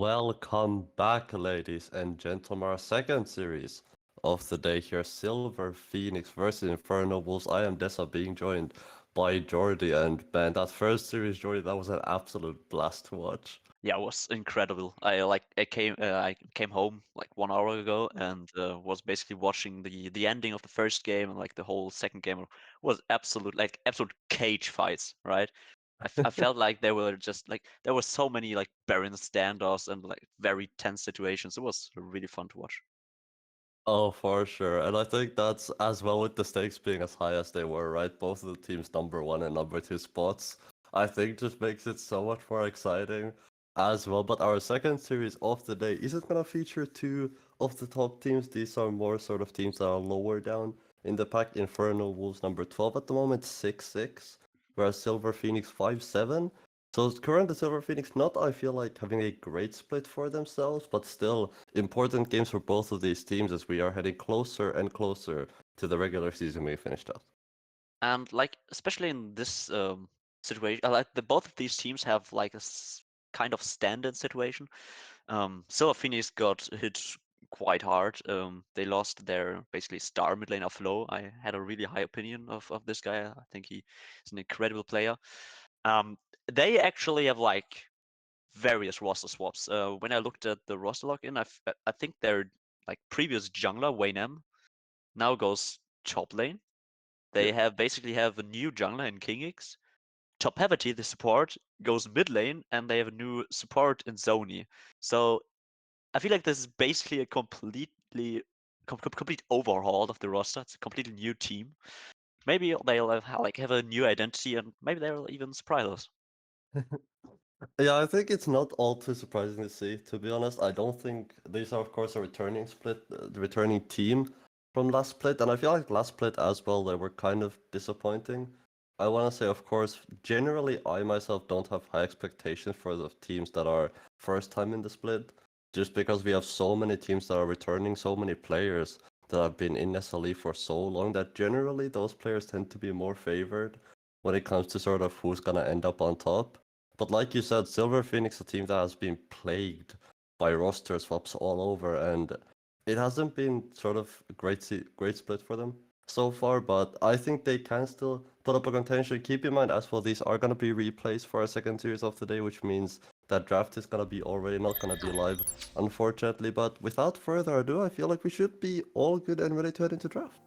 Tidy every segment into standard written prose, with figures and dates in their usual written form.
Welcome back, ladies and gentlemen. Our second series of the day here, Silver Phoenix versus Infernal Wolves. I am Dessa, being joined by Jordy, and man, that first series, Jordy, that was an absolute blast to watch. Yeah, it was incredible. I came home like 1 hour ago and was basically watching the ending of the first game, and like the whole second game was absolute cage fights, right? I felt like there were just like there were so many like barren standoffs and like very tense situations. It was really fun to watch. Oh, for sure. And I think that's as well with the stakes being as high as they were, right? Both of the teams number one and number two spots. I think just makes it so much more exciting as well. But our second series of the day isn't gonna feature two of the top teams. These are more sort of teams that are lower down in the pack. Infernal Wolves number 12 at the moment, 6-6, whereas Silver Phoenix 5-7. So it's current Silver Phoenix not, I feel like, having a great split for themselves, but still important games for both of these teams as we are heading closer and closer to the regular season we finished up. And like especially in this situation, like the both of these teams have like kind of standard situation. Silver Phoenix got hit quite hard. They lost their basically star mid laner Flo. I had a really high opinion of this guy. I think he is an incredible player. Um, they actually have like various roster swaps. When I looked at the roster login, I think their like previous jungler Wayne M now goes top lane. They Yeah. basically have a new jungler in King X. Top Heavy, the support, goes mid lane, and they have a new support in Zoni. So I feel like this is basically a complete overhaul of the roster. It's a completely new team. Maybe they'll have a new identity, and maybe they'll even surprise us. Yeah, I think it's not all too surprising to see, to be honest. I don't think these are, of course, a returning split, the returning team from last split, and I feel like last split as well, they were kind of disappointing. I want to say, of course, generally, I myself don't have high expectations for the teams that are first time in the split, just because we have so many teams that are returning, so many players that have been in SLE for so long that generally those players tend to be more favored when it comes to sort of who's gonna end up on top. But like you said, Silver Phoenix, a team that has been plagued by roster swaps all over, and it hasn't been sort of a great split for them so far. But I think they can still put up a contention. Keep in mind as well, these are gonna be replays for our second series of the day, which means that draft is gonna be already not gonna be live, unfortunately. But without further ado, I feel like we should be all good and ready to head into draft.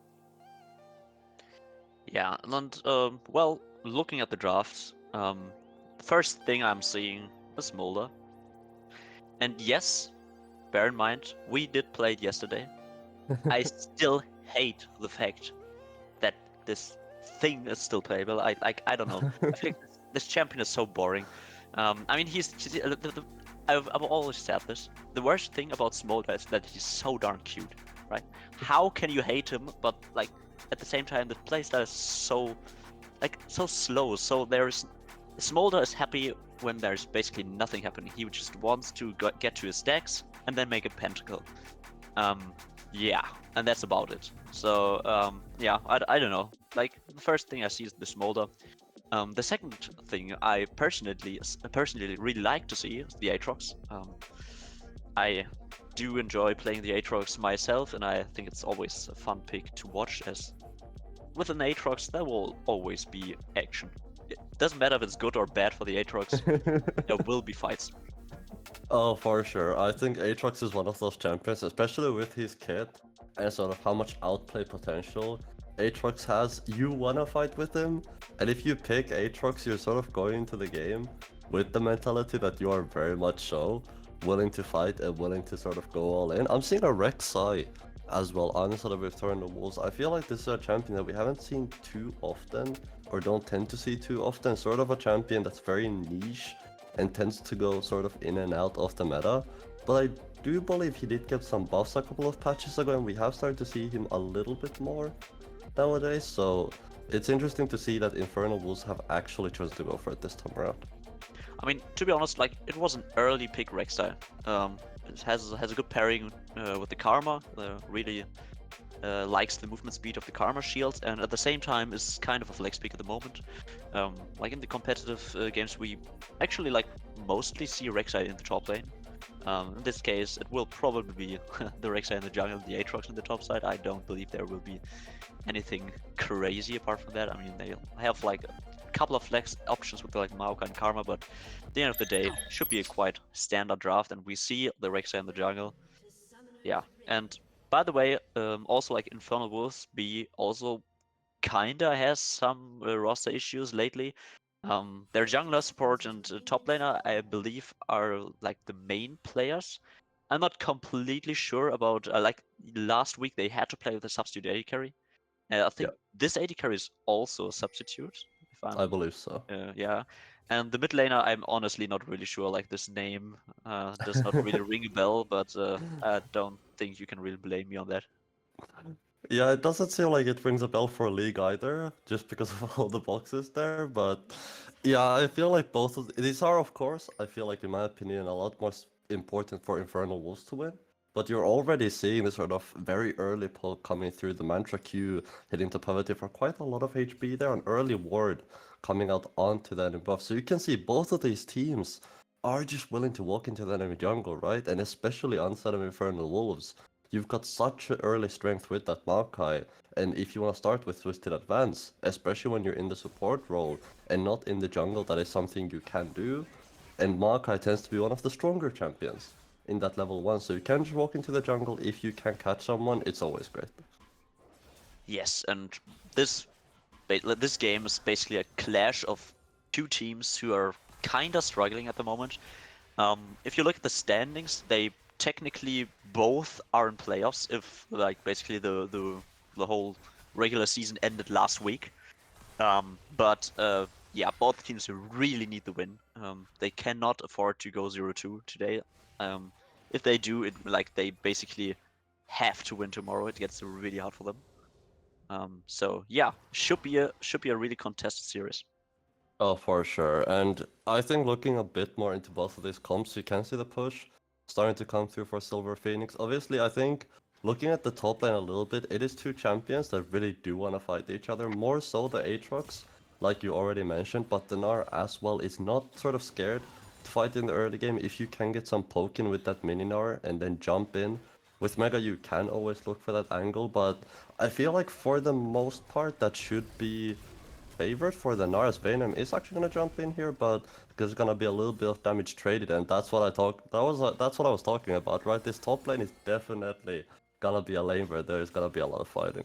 Yeah, and well, looking at the drafts, the first thing I'm seeing is Mulder. And yes, bear in mind, we did play it yesterday. I still hate the fact that this thing is still playable. I don't know. I feel like this champion is so boring. I mean, I've always said this. The worst thing about Smolder is that he's so darn cute, right? How can you hate him? But like at the same time, the playstyle is so slow. So there's Smolder is happy when there's basically nothing happening. He just wants to get to his stacks and then make a pentacle. Um, yeah, and that's about it. So yeah, I don't know. Like the first thing I see is the Smolder. The second thing I personally really like to see is the Aatrox. I do enjoy playing the Aatrox myself, and I think it's always a fun pick to watch. As with an Aatrox, there will always be action. It doesn't matter if it's good or bad for the Aatrox. There will be fights. Oh, for sure. I think Aatrox is one of those champions, especially with his kit and sort of how much outplay potential Aatrox has. You wanna fight with him, and if you pick Aatrox, you're sort of going into the game with the mentality that you are very much so willing to fight and willing to sort of go all in. I'm seeing a Rek'Sai as well on sort of Return the Wolves. I feel like this is a champion that we haven't seen too often, or don't tend to see too often. Sort of a champion that's very niche and tends to go sort of in and out of the meta. But I do believe he did get some buffs a couple of patches ago, and we have started to see him a little bit more nowadays. So it's interesting to see that Infernal Wolves have actually chosen to go for it this time around. I mean, to be honest, like it was an early pick Rek'Sai. It has a good pairing with the Karma. Really likes the movement speed of the Karma shield, and at the same time is kind of a flex pick at the moment. Like in the competitive games, we actually like mostly see Rek'Sai in the top lane. In this case, it will probably be the Rek'Sai in the jungle, the Aatrox in the top side. I don't believe there will be anything crazy apart from that. I mean, they have like a couple of flex options with like Maokai and Karma, but at the end of the day, should be a quite standard draft, and we see the Rek'Sai in the jungle. Yeah, and by the way, also like Infernal Wolves B also kinda has some roster issues lately. Their jungler support and top laner, I believe, are like the main players. I'm not completely sure about like last week they had to play with a substitute AD carry. I Yeah, think this AD carry is also a substitute, if I I'm believe so. yeah. And the mid laner, I'm honestly not really sure. Like this name does not really ring a bell, but I don't think you can really blame me on that. Yeah, it doesn't seem like it rings a bell for a league either, just because of all the boxes there. But yeah, I feel like both of these are, of course, I feel like in my opinion, a lot more important for Infernal Wolves to win. But you're already seeing this sort of very early pull coming through the Mantra Q, hitting to poverty for quite a lot of HP there, an early ward coming out onto the enemy buff. So you can see both of these teams are just willing to walk into the enemy jungle, right? And especially on side of Infernal Wolves. You've got such an early strength with that Maokai, and if you want to start with Twisted Advance, especially when you're in the support role and not in the jungle, that is something you can do. And Maokai tends to be one of the stronger champions in that level 1, so you can just walk into the jungle. If you can catch someone, it's always great. Yes, and this this game is basically a clash of two teams who are kinda struggling at the moment. If you look at the standings, they technically both are in playoffs. If like basically the whole regular season ended last week. But yeah, both teams really need the win. They cannot afford to go 0-2 today. Um, if they do, it like they basically have to win tomorrow. It gets really hard for them. So yeah, should be a really contested series. Oh, for sure. And I think looking a bit more into both of these comps, you can see the push starting to come through for Silver Phoenix. Obviously, I think looking at the top lane a little bit, it is two champions that really do want to fight each other. More so the Aatrox, like you already mentioned, but Dinar as well is not sort of scared to fight in the early game. If you can get some poking with that Mininar and then jump in. With Mega, you can always look for that angle, but I feel like for the most part, that should be favorite for the Naras Venom is actually gonna jump in here, but there's gonna be a little bit of damage traded, and that's what I talk. That's what I was talking about, right? This top lane is definitely gonna be a lane where there's gonna be a lot of fighting.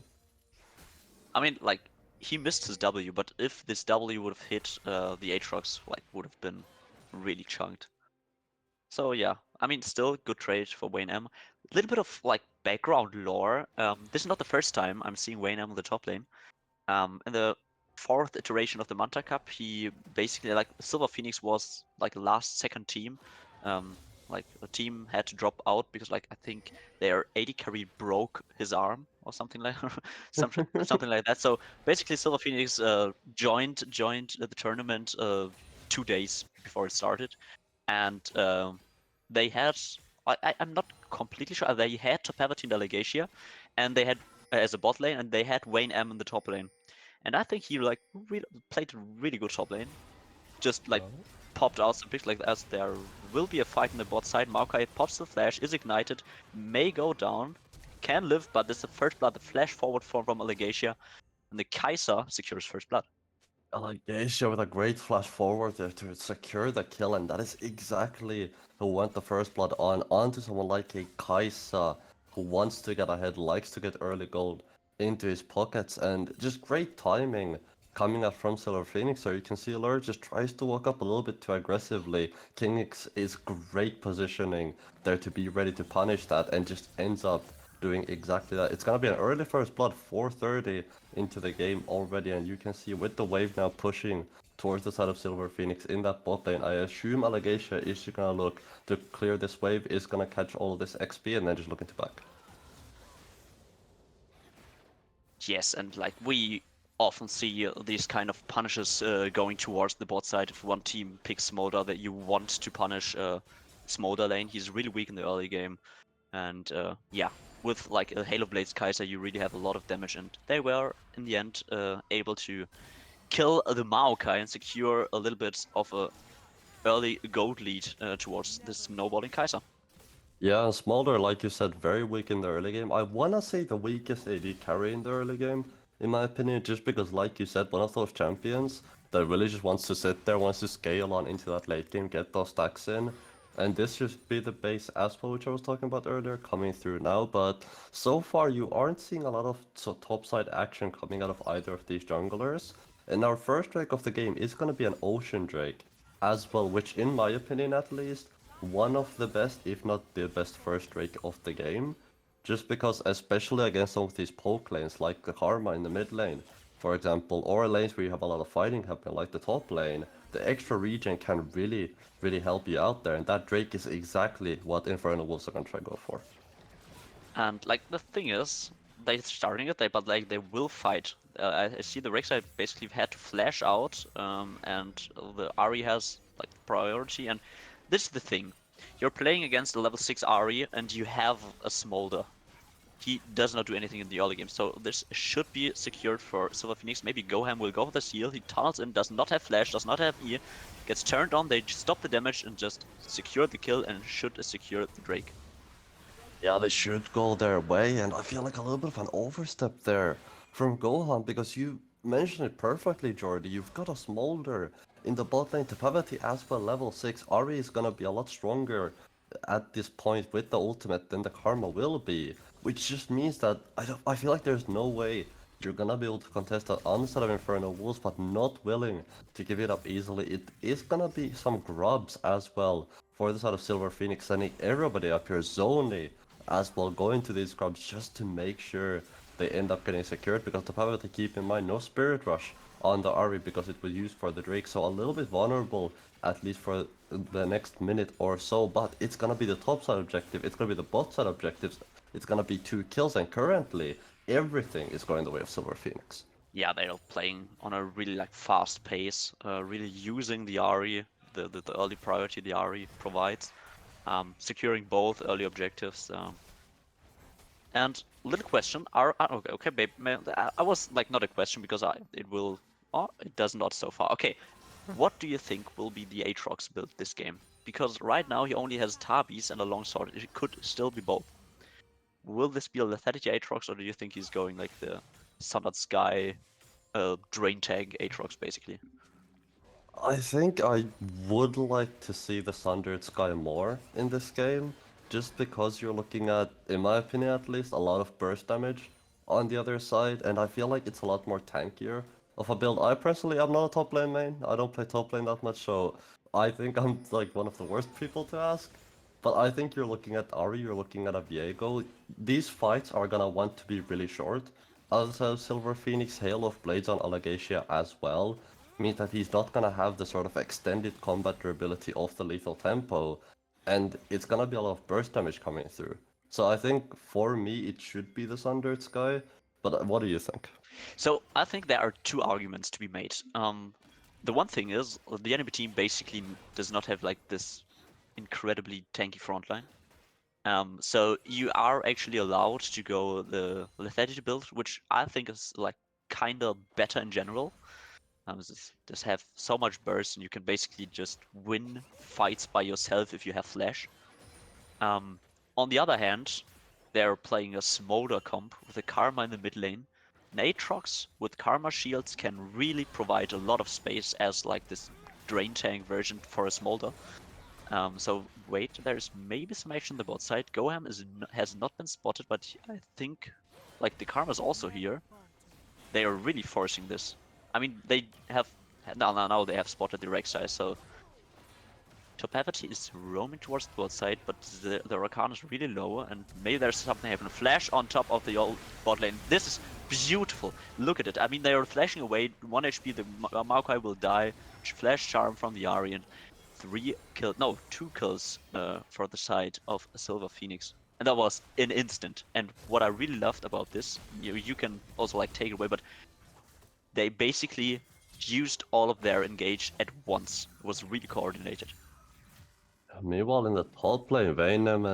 I mean, like he missed his W, but if this W would have hit the Aatrox, like would have been really chunked. So yeah, I mean, still good trade for Wayne M. A little bit of like background lore. This is not the first time I'm seeing Wayne M on the top lane. In the fourth iteration of the Manta Cup, he basically like Silver Phoenix was like the last second team. Um, like a team had to drop out because like I think their AD carry broke his arm or something like something like that. So basically, Silver Phoenix joined the tournament 2 days before it started, and they had I'm not completely sure. They had Topavatin Delegatia, and they had as a bot lane, and they had Wayne M in the top lane. And I think he like played a really good top lane. Just like Oh. popped out some picks like as there will be a fight in the bot side. Maokai pops the flash, is ignited, may go down, can live, but this is the first blood, the flash forward from Allegatia, and the Kaiser secures first blood. Like Geisha with a great flash forward there to secure the kill, and that is exactly who went the first blood onto someone like a Kaisa who wants to get ahead, likes to get early gold into his pockets, and just great timing coming up from Silver Phoenix. So you can see Lure just tries to walk up a little bit too aggressively. Kingix is great positioning there to be ready to punish that, and just ends up doing exactly that. It's gonna be an early first blood, 4:30 into the game already, and you can see with the wave now pushing towards the side of Silver Phoenix in that bot lane. I assume Allegatia is just gonna look to clear this wave, is gonna catch all of this XP, and then just look into back. Yes, and like we often see these kind of punishes going towards the bot side. If one team picks Smolder that you want to punish Smolder lane, he's really weak in the early game. And yeah, with like a Halo Blades Kaiser, you really have a lot of damage. And they were in the end able to kill the Maokai and secure a little bit of a early gold lead towards this snowballing Kaiser. Yeah, and Smolder, like you said, very weak in the early game. I wanna say the weakest AD carry in the early game, in my opinion, just because, like you said, one of those champions that really just wants to sit there, wants to scale on into that late game, get those stacks in. And this should be the base as well, which I was talking about earlier, coming through now. But so far, you aren't seeing a lot of topside action coming out of either of these junglers. And our first Drake of the game is gonna be an Ocean Drake as well, which, in my opinion at least, one of the best, if not the best first Drake of the game. Just because, especially against some of these poke lanes, like the Karma in the mid lane, for example, or lanes where you have a lot of fighting happening, like the top lane, the extra regen can really, really help you out there, and that Drake is exactly what Infernal Wolves are gonna try to go for. And like the thing is, they're starting it, but like they will fight. I see the Rek'Sai basically had to flash out, and the Ahri has like priority. And this is the thing: you're playing against a level 6 Ahri, and you have a Smolder. He does not do anything in the early game, so this should be secured for Silver Phoenix. Maybe Goham will go for the seal. He tunnels in, does not have flash, does not have E, gets turned on. They stop the damage and just secure the kill, and should secure the Drake. Yeah, they should go their way, and I feel like a little bit of an overstep there from Gohan because you mentioned it perfectly, Jordy. You've got a Smolder in the bot lane to Pavati as well, level 6. Ari is gonna be a lot stronger at this point with the ultimate than the Karma will be, which just means that I feel like there's no way you're gonna be able to contest that onset of Infernal Wolves, but not willing to give it up easily. It is gonna be some grubs as well for the side of Silver Phoenix, sending everybody up here, Zoni as well, going to these grubs just to make sure they end up getting secured, because the power to keep in mind, no Spirit Rush on the Ari because it was used for the Drake, so a little bit vulnerable at least for the next minute or so, but it's gonna be the top side objective, it's gonna be the bot side objectives, it's gonna be 2 kills, and currently everything is going the way of Silver Phoenix. Yeah, they're playing on a really like fast pace, really using the Ahri, the early priority the Ahri provides, securing both early objectives. And little question, okay, babe, I was like not a question because it does not so far. Okay, what do you think will be the Aatrox build this game? Because right now he only has Tabis and a longsword. It could still be both. Will this be a Lethality Aatrox, or do you think he's going like the Sundered Sky, Drain Tag Aatrox basically? I think I would like to see the Sundered Sky more in this game, just because you're looking at, in my opinion at least, a lot of burst damage on the other side, and I feel like it's a lot more tankier of a build. I personally am not a top lane main, I don't play top lane that much, so I think I'm like one of the worst people to ask. But I think you're looking at Ari, you're looking at a Viego. These fights are gonna want to be really short. Also, Silver Phoenix Hail of Blades on Alagacia as well means that he's not gonna have the sort of extended combat durability of the lethal tempo, and it's gonna be a lot of burst damage coming through. So I think for me it should be the Sundered Sky, but what do you think? So I think there are two arguments to be made. The one thing is the enemy team basically does not have like this incredibly tanky frontline. So you are actually allowed to go the lethality build, which I think is like kind of better in general. Just have so much burst, and you can basically just win fights by yourself if you have flash. Um, on the other hand, they're playing a Smolder comp with a Karma in the mid lane. Natrox with Karma shields can really provide a lot of space as like this drain tank version for a Smolder. So wait, there's maybe some action on the bot side. Goham has not been spotted, but I think like the Karma's also here. They are really forcing this. I mean, they have now they have spotted the Rek'Sai, so Topavity is roaming towards the bot side, but the Rakan is really low, and maybe there's something happening. Flash on top of the old bot lane. This is beautiful. Look at it. I mean, they are flashing away. 1 HP, the Maokai will die. Flash Charm from the Ahri, and 2 kills for the side of Silver Phoenix. And that was an instant. And what I really loved about this, you can also like take it away, but they basically used all of their engage at once. It was really coordinated. Meanwhile, in the top lane, Vaynem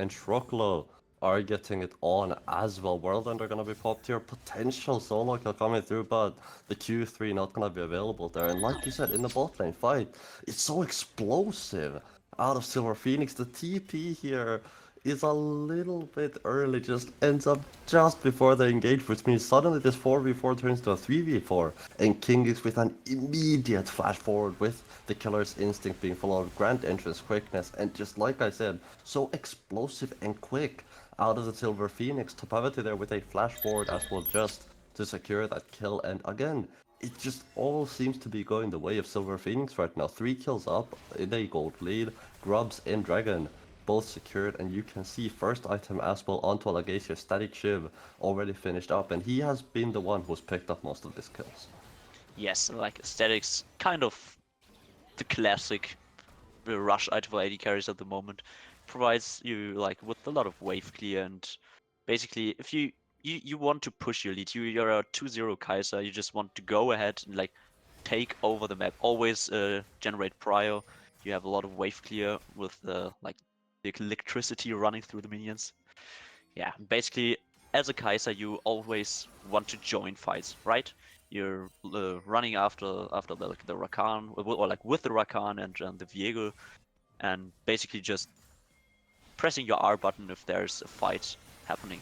and Shroklo are getting it on as well. World End are gonna be popped here. Potential solo kill coming through, but the Q3 not gonna be available there. And like you said, in the bot lane fight, it's so explosive. out of Silver Phoenix. The TP here is a little bit early, just ends up just before they engage, which means suddenly this 4v4 turns to a 3v4, and King is with an immediate flash forward with the killer's instinct being full of grand entrance quickness, and just like I said, so explosive and quick out of the Silver Phoenix. Topavity there with a flash forward as well just to secure that kill, and again, it just all seems to be going the way of Silver Phoenix right now. 3 kills up in a gold lead, Grubs and Dragon both secured, and you can see first item as well onto Alagacia, Static Shiv already finished up, and he has been the one who's picked up most of these kills. Yes, like aesthetics, kind of the classic rush item for AD carries at the moment. Provides you like with a lot of wave clear, and basically if you want to push your lead, you're a 2-0 Kaiser, you just want to go ahead and like take over the map. Always generate prio. You have a lot of wave clear with like the electricity running through the minions. Yeah, basically as a Kaiser you always want to join fights, right? You're running after the Rakan, or like with the Rakan and the Viego, and basically just pressing your R button if there's a fight happening.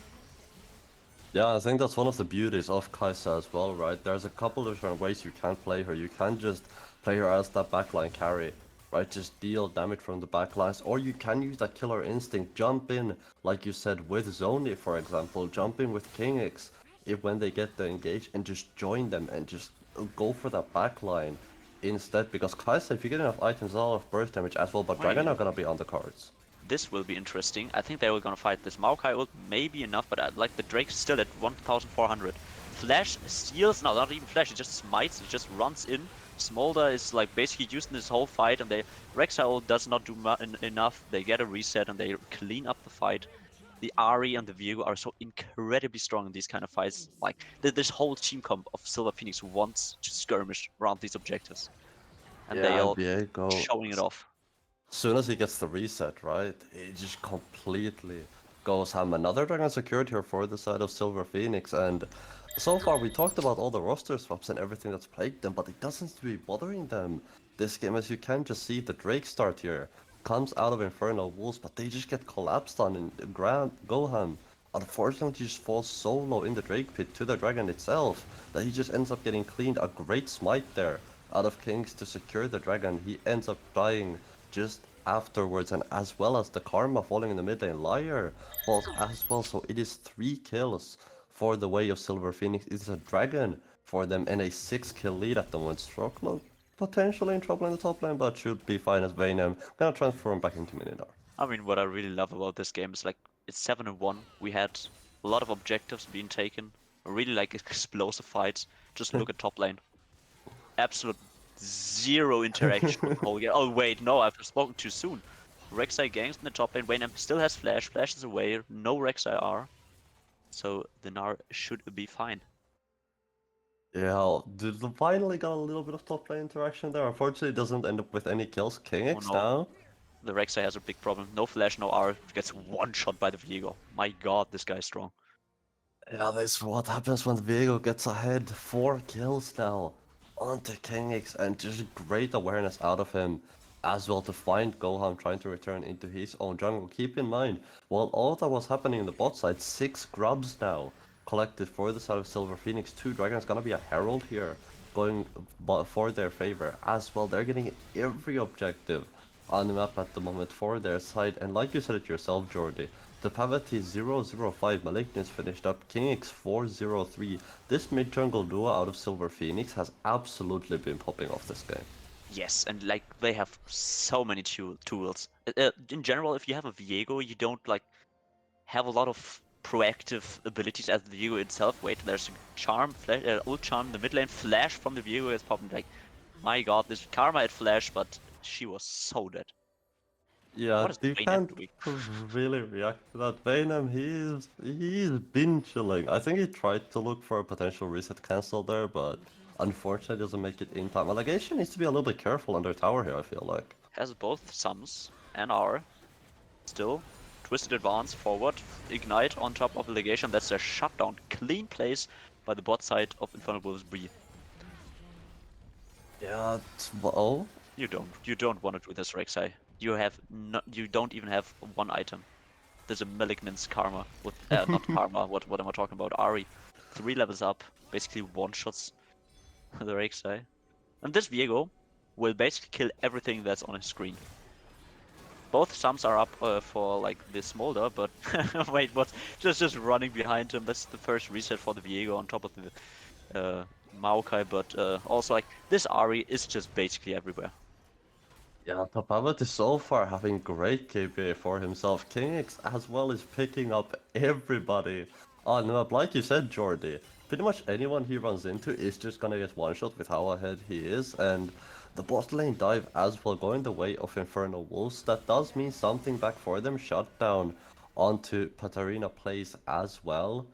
Yeah, I think that's one of the beauties of Kai'Sa as well, right? There's a couple of different ways you can play her. You can just play her as that backline carry, right? Just deal damage from the backlines, or you can use that killer instinct, jump in, like you said, with Zoni, for example, jump in with King X if when they get the engage and just join them and just go for that backline instead. Because Kai'Sa, if you get enough items, a lot of burst damage as well, but Dragon Wait, are gonna be on the cards. this will be interesting. I think they were gonna fight this Maokai ult, maybe enough, but like the Drake's still at 1400. Flash steals, no, not even Flash, it just smites, it just runs in. Smolder is like basically using this whole fight, and Rek'Sai ult does not do enough. They get a reset and they clean up the fight. The Ari and the Viego are so incredibly strong in these kind of fights. Like this whole team comp of Silver Phoenix wants to skirmish around these objectives, and they Yeah, are Viego. showing it off. Soon as he gets the reset, right, it just completely goes ham. Another Dragon secured here for the side of Silver Phoenix, and so far we talked about all the roster swaps and everything that's plagued them, but it doesn't seem to be bothering them this game. As you can just see, the Drake start here comes out of Infernal Wolves, but they just get collapsed on in Grand Gohan. Unfortunately, he just falls so low in the Drake pit to the Dragon itself that he just ends up getting cleaned. A great smite there out of Kings to secure the Dragon. He ends up dying just afterwards, and as well as the Karma falling in the mid lane. Liar falls as well, so it is 3 kills for the way of Silver Phoenix. It's a Dragon for them and a 6-kill lead at the moment. Stroke potentially in trouble in the top lane, but should be fine as Vaynam. Gonna transfer him back into Mininar. I mean, what I really love about this game is like it's 7-1. We had a lot of objectives being taken. Really like explosive fights. Just look at top lane. Absolute zero interaction with the whole game. Oh wait, no, I've spoken too soon. Rek'Sai ganks in the top lane. Waynam still has flash. Flash is away. No Rek'Sai R. So the Gnar should be fine. Yeah, did they finally got a little bit of top lane interaction there. Unfortunately, it doesn't end up with any kills. King Oh X no, now. the Rek'Sai has a big problem. No flash, no R. Gets one shot by the Viego. My god, this guy's strong. Yeah, this is what happens when Viego gets ahead. 4 kills now onto King X, and just great awareness out of him as well to find Gohan trying to return into his own jungle. Keep in mind, while all that was happening in the bot side, 6 grubs now collected for the side of Silver Phoenix. 2 dragons, gonna be a herald here going for their favor as well. They're getting every objective on the map at the moment for their side, and like you said it yourself, Jordy, the Pavati 005 Malignus finished up, King X 403. This mid jungle duo out of Silver Phoenix has absolutely been popping off this game. Yes, and like they have so many tools. In general, if you have a Viego, you don't like have a lot of proactive abilities as the Viego itself. Wait, there's a charm, flash, ult charm in the mid lane, flash from the Viego is popping. Like, my god, this Karma had flash, but she was so dead. Yeah, What is you Vaynam can't doing? really react to that. Venom, he's been chilling. I think he tried to look for a potential reset cancel there, but unfortunately doesn't make it in time. Allegation needs to be a little bit careful under tower here, I feel like. Has both Sums and R. Still, twisted advance forward, ignite on top of the legation. That's a shutdown, clean place by the bot side of Infernal Wolves Breathe. Yeah, well, You don't want to do this, Rek'Sai. you don't even have one item. There's a Malignance Karma with not Karma. What am I talking about? Ari, 3 levels up, basically one shots the Rek'Sai. And this Viego will basically kill everything that's on his screen. Both sums are up for like the Smolder, but wait, what? Just running behind him. That's the first reset for the Viego on top of the Maokai, but also like this Ari is just basically everywhere. Yeah, Tapavat is so far having great KPA for himself. Kingx as well is picking up everybody on the map. Like you said, Jordy, pretty much anyone he runs into is just gonna get one shot with how ahead he is, and the bot lane dive as well going the way of Infernal Wolves. That does mean something back for them. Shutdown onto Patarina plays as well.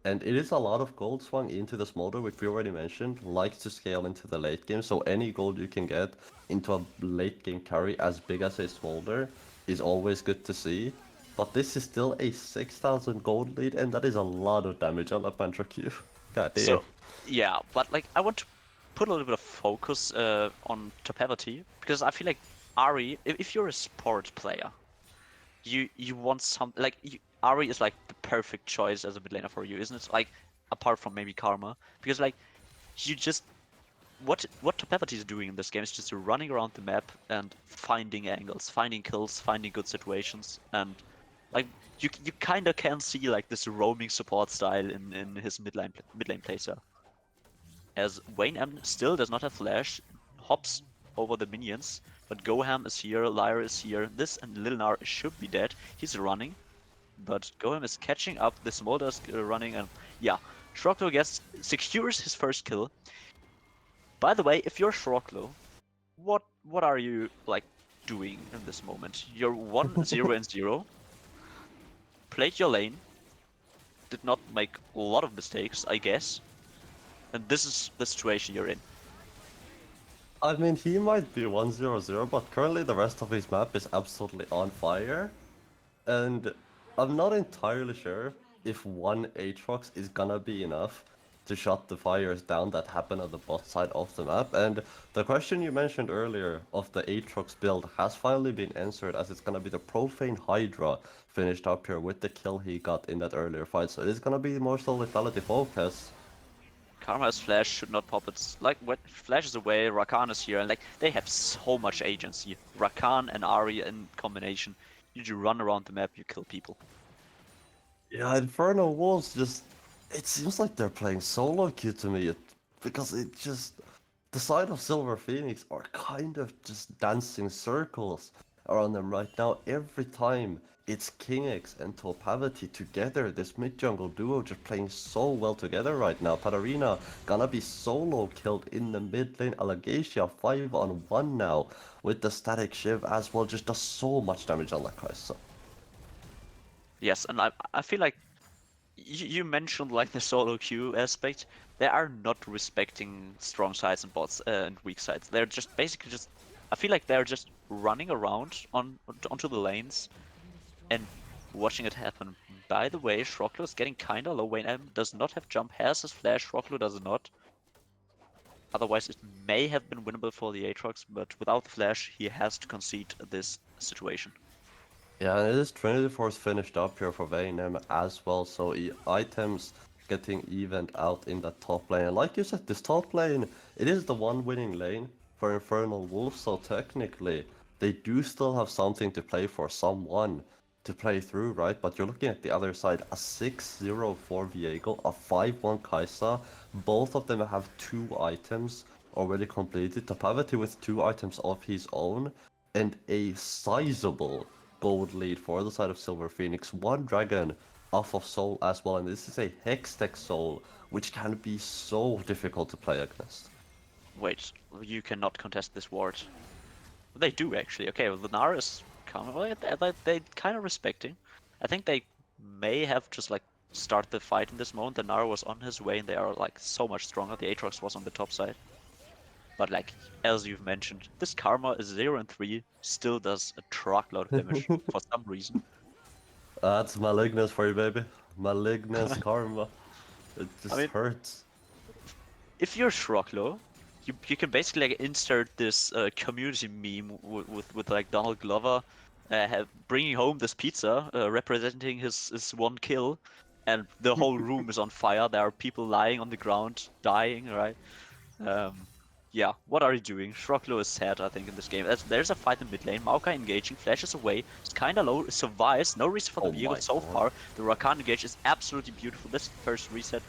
And it is a lot of gold swung into the Smolder, which we already mentioned, likes to scale into the late game. So any gold you can get into a late game carry as big as a Smolder is always good to see. But this is still a 6,000 gold lead, and that is a lot of damage on that Mantra Q. God damn. So yeah, but like I want to put a little bit of focus on Topavity because I feel like Ari, if you're a sport player, you want some like Ari is like the perfect choice as a mid laner for you, isn't it? Like apart from maybe Karma, because like you just what Topavity is doing in this game is just running around the map and finding angles, finding kills, finding good situations, and like you kind of can see like this roaming support style in his mid lane playstyle. As Wayne M still does not have flash, hops over the minions, but Goham is here, Lyra is here, this and Lilnar should be dead. He's running, but Goham is catching up, the Smolder is running, and yeah, Shroklo secures his first kill. By the way, if you're Shroklo, what are you like doing in this moment? You're 1-0-0, played your lane, did not make a lot of mistakes, I guess, and this is the situation you're in. I mean, he might be 1-0-0, but currently the rest of his map is absolutely on fire. And I'm not entirely sure if one Aatrox is gonna be enough to shut the fires down that happen on the bot side of the map. And the question you mentioned earlier of the Aatrox build has finally been answered, as it's gonna be the Profane Hydra finished up here with the kill he got in that earlier fight. So it is gonna be more so lethality focus. Karma's Flash should not pop. It's like when Flash is away, Rakan is here, and like they have so much agency. Rakan and Ahri in combination. You just run around the map, you kill people. Yeah, Infernal Wolves just... It seems like they're playing solo queue to me, because it just... The side of Silver Phoenix are kind of just dancing circles around them right now. Every time it's KingX and Topavity together, this mid-jungle duo just playing so well together right now. Patarina gonna be solo killed in the mid lane. Allegacia 5-on-1 now with the static shiv as well. Just does so much damage on that Kai'Sa. Yes, and I feel like you mentioned like the solo queue aspect. They are not respecting strong sides and bots and weak sides. They're just basically just. I feel like they're just running around onto the lanes and watching it happen. By the way, Shroklo is getting kinda low. Wayne M does not have jump, has his flash. Shroklo does not. Otherwise, it may have been winnable for the Aatrox, but without the flash, he has to concede this situation. Yeah, and it is Trinity Force finished up here for Vaynem as well, so items getting evened out in that top lane. And like you said, this top lane, it is the one winning lane for Infernal Wolves, so technically they do still have something to play for, someone to play through, right? But you're looking at the other side, a 6-0-4 Viego, a 5-1 Kai'Sa, both of them have 2 items already completed, Tapavity with 2 items of his own, and a sizable gold lead for the side of Silver Phoenix. One dragon off of Soul as well, and this is a Hextech Soul, which can be so difficult to play against. Wait, you cannot contest this ward. They do actually. Okay, well, the Nara is kind of they kind of respecting. I think they may have just like start the fight in this moment. The Nara was on his way, and they are like so much stronger. The Aatrox was on the top side. But like as you've mentioned, this Karma is 0-3, still does a truckload of damage for some reason. That's Malignus for you, baby. Malignus Karma. It I just mean, hurts. if you're Shroklo, you can basically like insert this community meme with like Donald Glover bringing home this pizza representing his one kill, and the whole room is on fire. There are people lying on the ground dying, right? Um, yeah, what are you doing? Shroklo is sad, I think, in this game. There's a fight in mid lane. Maokai engaging, flashes away. It's kind of low, survives. No reason for the Oh vehicle my so god. far. The Rakan engage is absolutely beautiful. This first reset.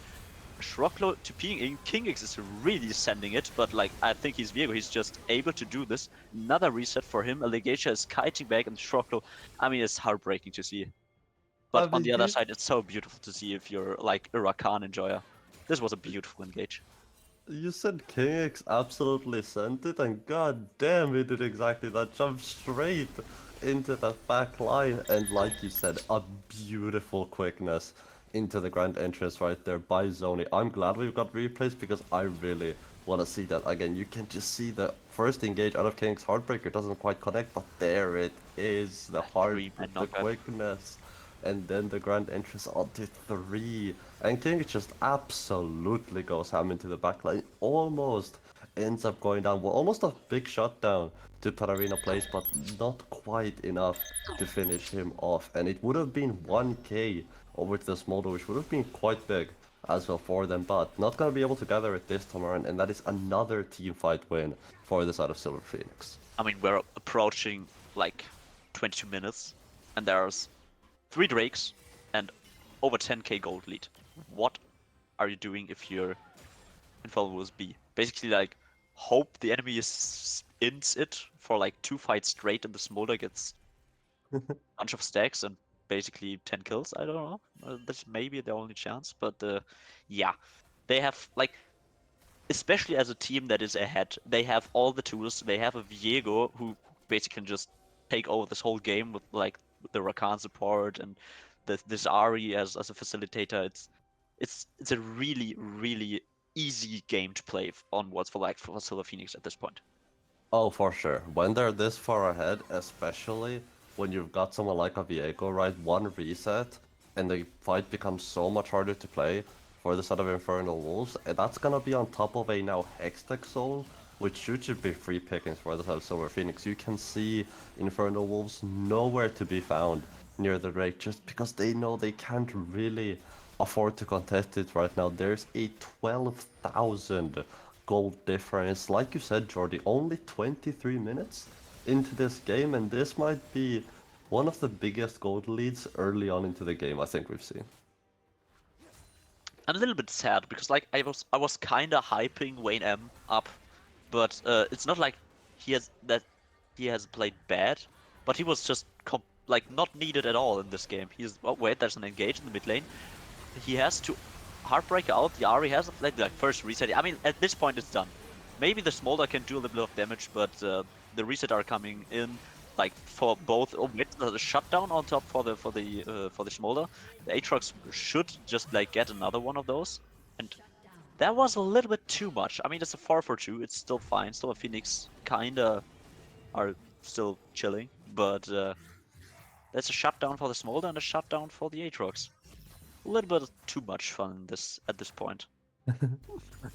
Shroklo to being in King X is really sending it, but like I think he's Viego, he's just able to do this. Another reset for him. Allegatia is kiting back, and Shroklo, I mean, it's heartbreaking to see. I But on mean, the other side, it's so beautiful to see if you're like a Rakan enjoyer. This was a beautiful engage. you said King X absolutely sent it, and god damn, he did exactly that. Jumped straight into that back line, and like you said, a beautiful quickness into the grand entrance right there by Zoni. I'm glad we've got replays because I really want to see that again. You can just see the first engage out of King's Heartbreaker doesn't quite connect, but there it is, the heart Three-man with the knockup. quickness. And then the grand entrance onto 3. And King just absolutely goes ham into the backline. Almost ends up going down. Well, almost a big shutdown to Patarina Place, but not quite enough to finish him off. And it would have been 1k over to the Smolder, which would have been quite big as well for them, but not going to be able to gather it this time around. And that is another team fight win for the side of Silver Phoenix. I mean, we're approaching like 22 minutes, and there's 3 Drakes and over 10k gold lead. What are you doing if you're Infernal B? Basically, like, hope the enemy is ins it for like 2 fights straight, and the Smolder gets a bunch of stacks and basically 10 kills. I don't know. That's maybe the only chance, but yeah, they have like, especially as a team that is ahead, they have all the tools. They have a Viego who basically can just take over this whole game with like the Rakan support and this Ari as a facilitator. It's a really easy game to play onwards for Silver Phoenix at this point. Oh, for sure. When they're this far ahead, especially when you've got someone like a Viego, right? One reset, and the fight becomes so much harder to play for the side of Infernal Wolves, and that's gonna be on top of a now Hextech Soul, which should be free pickings for the side of Silver Phoenix. You can see Infernal Wolves nowhere to be found near the Drake just because they know they can't really afford to contest it right now. There's a 12,000 gold difference. Like you said, Jordy, only 23 minutes into this game, and this might be one of the biggest gold leads early on into the game I think we've seen. I'm a little bit sad because like I was kind of hyping Wayne M up, but it's not like he has played bad, but he was just like not needed at all in this game. Oh wait, there's an engage in the mid lane. He has to Heartbreaker out. The Ari has like first reset. I mean, at this point it's done. Maybe the Smolder can do a little bit of damage, but the reset are coming in like for both. Oh wait, the shutdown on top for the Smolder. The Aatrox should just like get another one of those, and that was a little bit too much. I mean, it's a 4-for-2. It's still fine. Still a Phoenix kinda are still chilling, but that's a shutdown for the Smolder and a shutdown for the Aatrox. A little bit too much fun at this point.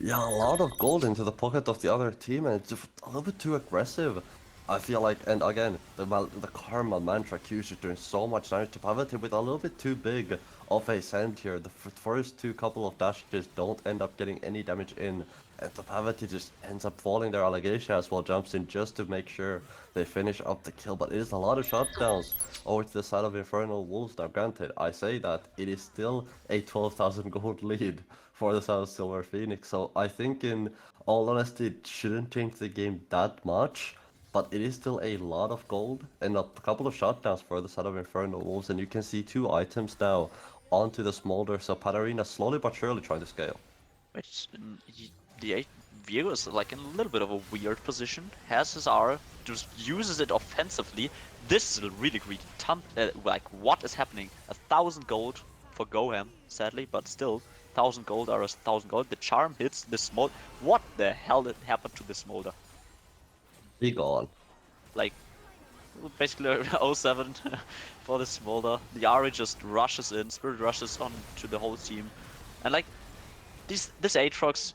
Yeah, a lot of gold into the pocket of the other team, and it's just a little bit too aggressive. I feel like, and again, the Karma Mantra Q is doing so much damage to Pavity with a little bit too big of a send here. The first two couple of dashes don't end up getting any damage in, and the Pavity just ends up falling there. Allegation as well jumps in just to make sure they finish up the kill, but it is a lot of shutdowns over to the side of Infernal Wolves. Now granted, I say that, it is still a 12,000 gold lead for the side of Silver Phoenix, so I think in all honesty it shouldn't change the game that much, but it is still a lot of gold and a couple of shutdowns for the side of Infernal Wolves, and you can see 2 items now onto the Smolder, so Patarina slowly but surely trying to scale. Which the Viego is like in a little bit of a weird position. Has his R, just uses it offensively. This is really greedy. Like what is happening? 1,000 gold for Goham, sadly, but still 1,000 gold are 1,000 gold. The charm hits the smolder. What the hell did happen to the smolder? Be gone. Like basically 07 for the smolder. The Ari just rushes in, spirit rushes on to the whole team, and like this Aatrox,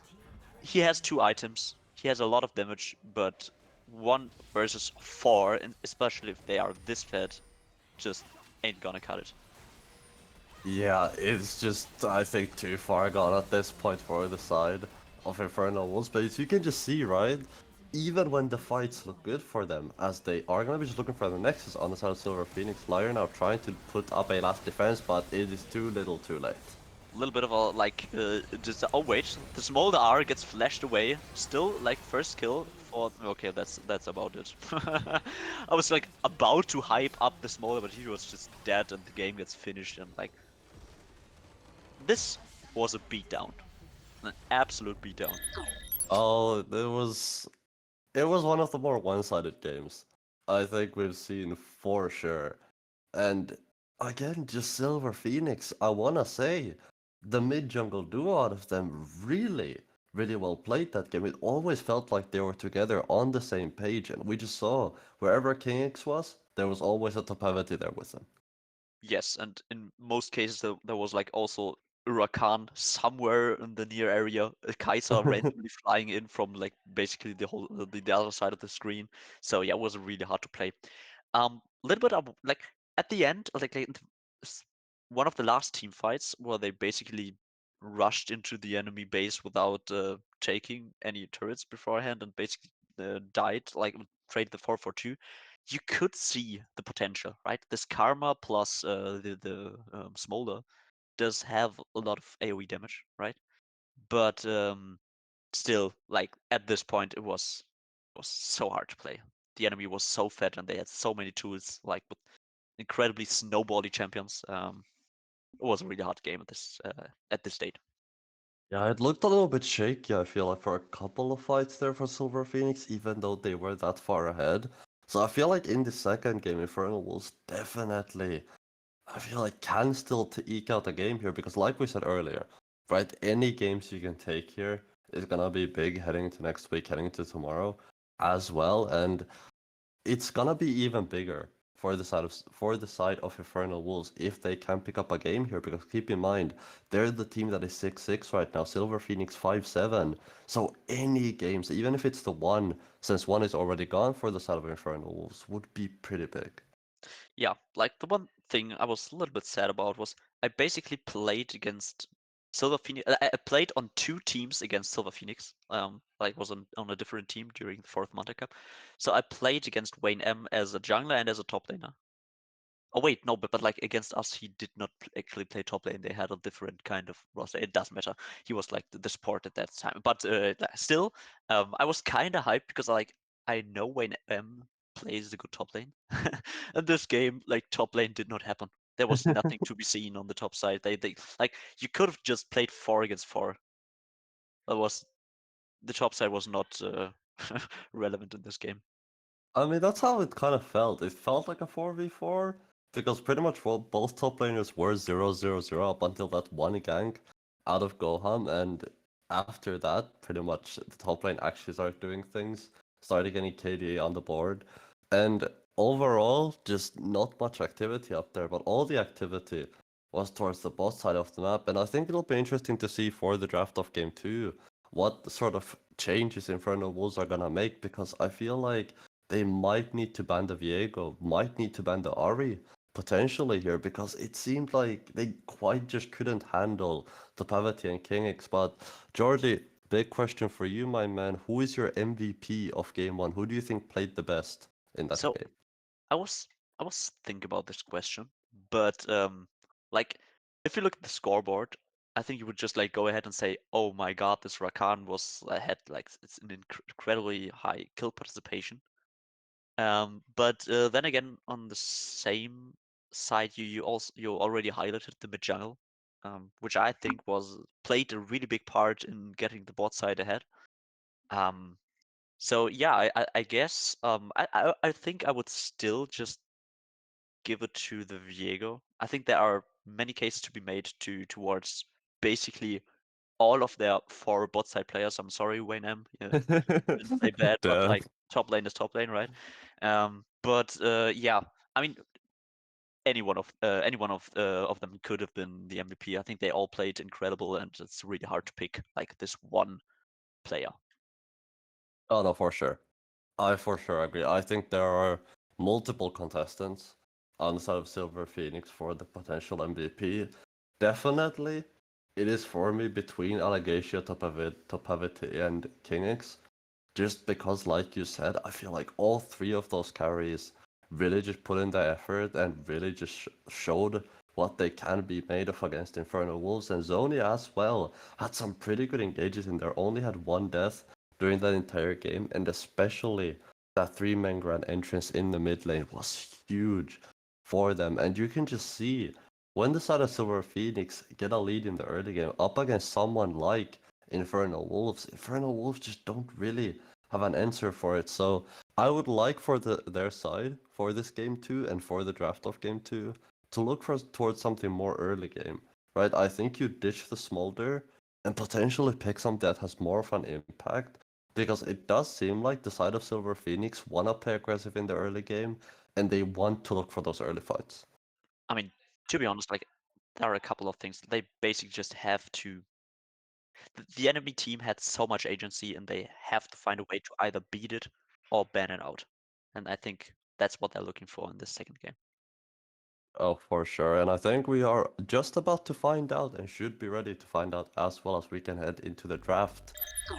he has 2 items. he has a lot of damage, but 1 versus 4, and especially if they are this fed, just ain't gonna cut it. Yeah, it's just, I think, too far gone at this point for the side of Infernal Wolves. But as you can just see, right? Even when the fights look good for them, as they are gonna be just looking for the Nexus on the side of Silver Phoenix, Liar now trying to put up a last defense, but it is too little too late. A little bit of a like just oh wait, the smolder R gets flashed away. Still like first kill for okay, that's about it. I was like about to hype up the smolder, but he was just dead and the game gets finished and like this was a beatdown. An absolute beatdown. Oh, it was one of the more one-sided games I think we've seen for sure. And again, just Silver Phoenix, I wanna say, the mid-jungle duo out of them really, really well played that game. It always felt like they were together on the same page, and we just saw wherever King X was, there was always a Topavity there with him. Yes, and in most cases there was like also Huracan somewhere in the near area, a Kaiser randomly flying in from like basically the other side of the screen. So yeah, it was really hard to play. A little bit of like at the end, s- one of the last team fights where they basically rushed into the enemy base without taking any turrets beforehand and basically died, like traded the 4-4-2. You could see the potential, right? This Karma plus the Smolder does have a lot of AoE damage, right? But still, like at this point, it was so hard to play. The enemy was so fat, and they had so many tools, like with incredibly snowbally champions. It was a really hard game at this state. Yeah, it looked a little bit shaky, I feel like, for a couple of fights there for Silver Phoenix, even though they were that far ahead. So I feel like in the second game, Infernal Wolves definitely, I feel like, can still eke out a game here, because like we said earlier, right, any games you can take here is gonna be big heading into next week, heading into tomorrow as well, and it's gonna be even bigger for the side of Infernal Wolves if they can pick up a game here. Because keep in mind, they're the team that is 6-6 right now. Silver Phoenix 5-7. So any games, even if it's the one, since one is already gone for the side of Infernal Wolves, would be pretty big. Yeah, like the one thing I was a little bit sad about was I basically played against Silver Phoenix. I played on 2 teams against Silver Phoenix. Like was on a different team during the fourth Monte Cup. So I played against Wayne M as a jungler and as a top laner. Oh wait, no, but like against us, he did not actually play top lane. They had a different kind of roster. It doesn't matter. He was like the support at that time. But still, I was kind of hyped because like I know when M plays the good top lane, and this game like top lane did not happen. There was nothing to be seen on the top side. They like you could have just played 4 against 4. That was the top side was not relevant in this game. I mean, that's how it kind of felt. It felt like a 4v4 because pretty much both top laners were 0-0-0 up until that one gank out of Goham, and after that, pretty much the top lane actually started doing things, started getting KDA on the board, and overall, just not much activity up there, but all the activity was towards the bot side of the map, and I think it'll be interesting to see for the draft of Game 2 what sort of changes Infernal Wolves are gonna make, because I feel like they might need to ban the Viego, might need to ban the Ari potentially here, because it seemed like they quite just couldn't handle the Pavati and King X. But Georgie, big question for you, my man. Who is your MVP of game one? Who do you think played the best in that So game? I was I was thinking about this question, but like if you look at the scoreboard, I think you would just like go ahead and say, "Oh my God, this Rakan was had like it's an incredibly high kill participation." But then again, on the same side, you already highlighted the mid jungle, which I think was played a really big part in getting the bot side ahead. Um, so yeah, I guess I think I would still just give it to the Viego. I think there are many cases to be made towards basically all of their 4 bot side players. I'm sorry, Wayne M. You didn't play bad, but Damn. like top lane is top lane, right? But yeah, I mean any one of them could have been the MVP. I think they all played incredible, and it's really hard to pick like this one player. Oh no, for sure. I for sure agree. I think there are multiple contestants on the side of Silver Phoenix for the potential MVP. Definitely, it is for me between Allegatia, Topavity, and KingX. Just because, like you said, I feel like all three of those carries really just put in the effort and really just showed what they can be made of against Infernal Wolves. And Zoni as well had some pretty good engages in there, only had one death during that entire game, and especially that three-man grand entrance in the mid lane was huge for them. And you can just see when the side of Silver Phoenix get a lead in the early game up against someone like Infernal Wolves just don't really have an answer for it. So I would like for their side for this game two and for the draft of game two to look towards something more early game, right? I think you ditch the smolder and potentially pick something that has more of an impact because it does seem like the side of Silver Phoenix wanna play aggressive in the early game and they want to look for those early fights. I mean, to be honest, like there are a couple of things they basically just have to. The enemy team had so much agency, and they have to find a way to either beat it or ban it out. And I think that's what they're looking for in this second game. Oh, for sure. And I think we are just about to find out and should be ready to find out as well as we can head into the draft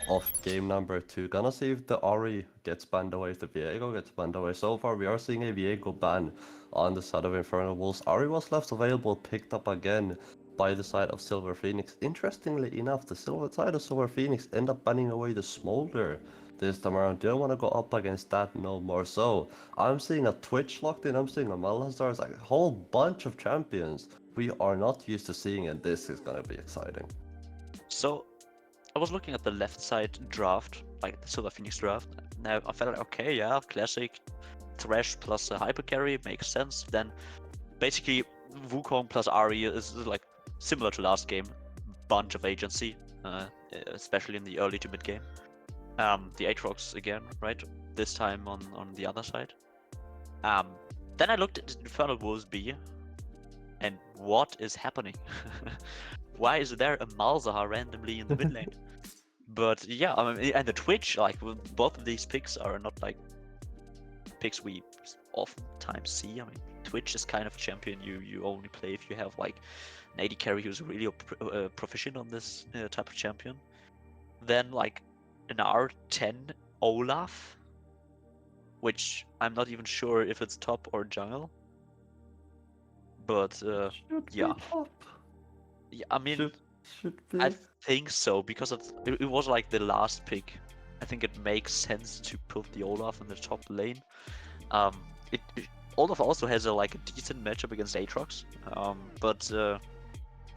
of game number two. Gonna see if the Ori gets banned away, if the Viego gets banned away. So far, we are seeing a Viego ban on the side of Infernal Wolves. Ori was left available, picked up again by the side of Silver Phoenix. Interestingly enough, the side of Silver Phoenix end up banning away the Smolder this time around. Didn't want to go up against that no more. So I'm seeing a Twitch locked in, I'm seeing a Malazar, like a whole bunch of champions we are not used to seeing, and this is gonna be exciting. So I was looking at the left side draft, like the Silver Phoenix draft. Now I felt like, okay, yeah, classic Thresh plus a hyper carry makes sense. Then basically Wukong plus Ahri is like similar to last game, bunch of agency, especially in the early to mid game. The Aatrox again, right? This time on the other side. Then I looked at Infernal Wolves B, and what is happening? Why is there a Malzahar randomly in the mid lane? But yeah, I mean, and the Twitch, like both of these picks are not like picks we oftentimes see. I mean, Twitch is kind of a champion you only play if you have like an AD carry who's really proficient on this type of champion. Then like an R10 Olaf, which I'm not even sure if it's top or jungle. But Should yeah, be top. yeah, I mean, Should be. I think so because it was like the last pick. I think it makes sense to put the Olaf in the top lane. Um, Olaf also has a like a decent matchup against Aatrox. But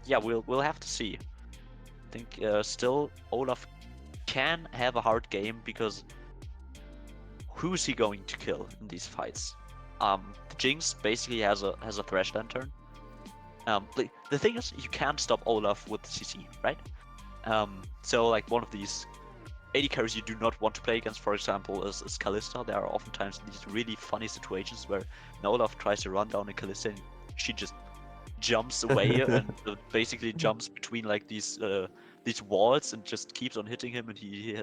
yeah, we'll have to see. I think still Olaf can have a hard game because who's he going to kill in these fights? The Jinx basically has a Thresh Lantern. The thing is, you can't stop Olaf with CC, right? So like one of these AD carries you do not want to play against, for example, is Kalista. There are oftentimes these really funny situations where Olaf tries to run down a Kalista and she just jumps away and basically jumps between like these walls and just keeps on hitting him, and he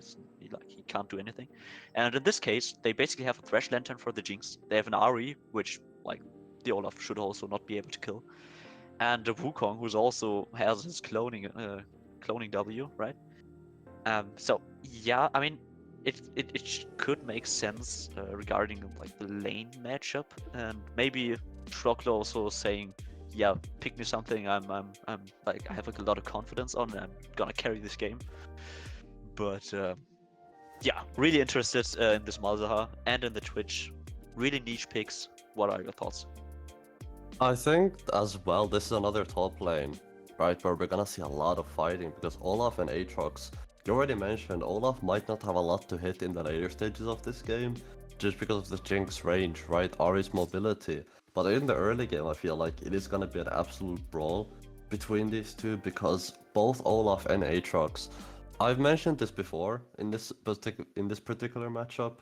can't do anything. And in this case, they basically have a Thresh Lantern for the Jinx. They have an Ahri, which like the Olaf should also not be able to kill, and a Wukong, who's also has his cloning W, right? So yeah, I mean, it could make sense regarding like the lane matchup, and maybe Troglo also saying, yeah, pick me something I'm like I have like a lot of confidence on, and I'm gonna carry this game. But yeah, really interested in this Malzahar and in the Twitch. Really niche picks. What are your thoughts? I think as well, this is another top lane, right, where we're gonna see a lot of fighting because Olaf and Aatrox, you already mentioned, Olaf might not have a lot to hit in the later stages of this game, just because of the Jinx range, right, Ahri's mobility. But in the early game, I feel like it is gonna be an absolute brawl between these two because both Olaf and Aatrox, I've mentioned this before in this particular matchup,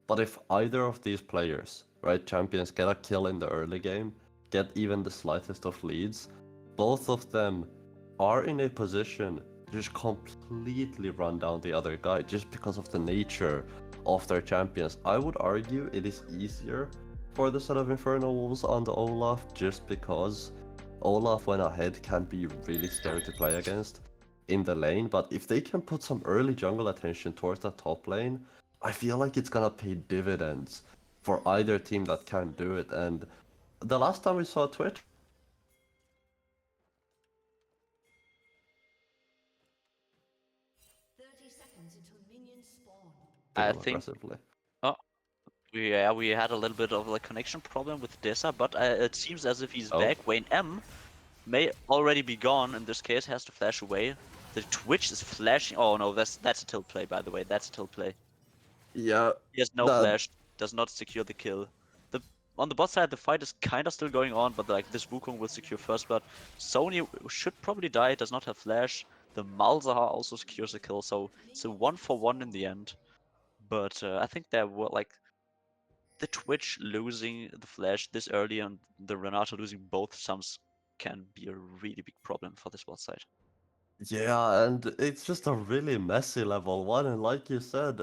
but if either of these players, right, champions get a kill in the early game, get even the slightest of leads, both of them are in a position just completely run down the other guy just because of the nature of their champions. I would argue it is easier for the set of Infernal Wolves on the Olaf just because Olaf when ahead can be really scary to play against in the lane, but if they can put some early jungle attention towards that top lane, I feel like it's gonna pay dividends for either team that can do it. And the last time we saw Twitch, I them think. aggressively. Oh, yeah, we had a little bit of a connection problem with Dessa, but it seems as if he's Oh, back. Wayne M may already be gone. In this case, has to flash away. The Twitch is flashing. Oh no, that's a tilt play, by the way. That's a tilt play. yeah, He has no that flash, does not secure the kill. The On the bot side, the fight is kind of still going on, but like this Wukong will secure first blood. Sony should probably die, does not have flash. The Malzahar also secures the kill, so it's a 1-for-1 in the end. But I think there were like the Twitch losing the flash this early and the Renato losing both sums can be a really big problem for this bot side. Yeah, and it's just a really messy level one, and like you said,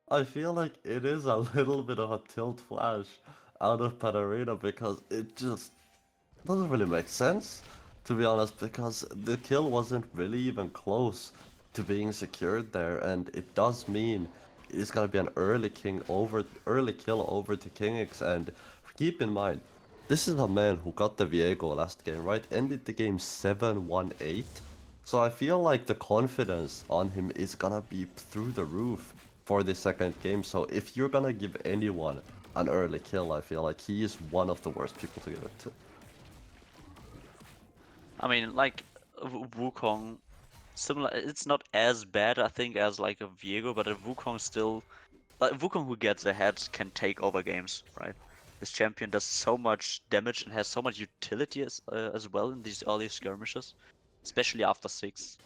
I feel like it is a little bit of a tilt flash out of Patarina because it just doesn't really make sense, to be honest, because the kill wasn't really even close to being secured there, and it does mean it's gonna be an early kill over to KingX, and keep in mind, this is a man who got the Viego last game, right? Ended the game 7-1-8. So I feel like the confidence on him is gonna be through the roof for the second game. So if you're gonna give anyone an early kill, I feel like he is one of the worst people to give it to. I mean, like Wukong, similar. It's not as bad, I think, as like a Viego, but a Wukong still, like Wukong who gets ahead can take over games, right? This champion does so much damage and has so much utility as well in these early skirmishes, especially after 6.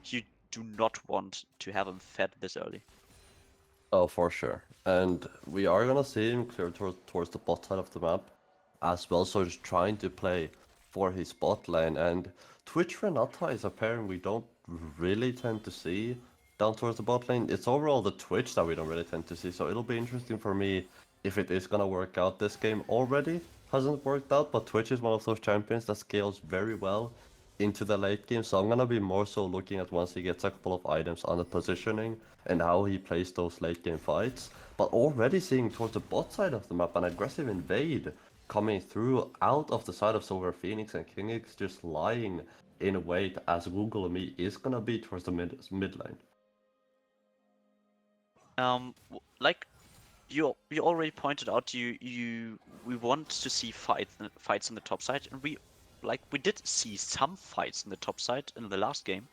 You do not want to have him fed this early. Oh, for sure. And we are gonna see him clear towards the bot side of the map as well. So just trying to play for his bot lane. And Twitch Renata is a pairing we don't really tend to see down towards the bot lane. It's overall the Twitch that we don't really tend to see. So it'll be interesting for me if it is gonna work out. This game already hasn't worked out, but Twitch is one of those champions that scales very well into the late game. So I'm gonna be more so looking at once he gets a couple of items on the positioning and how he plays those late game fights. But already seeing towards the bot side of the map an aggressive invade coming through out of the side of Silver Phoenix, and KingX just lying in wait as Google Me is gonna be towards the mid lane. Like you already pointed out, we want to see fights on the top side, and we did see some fights in the top side in the last game,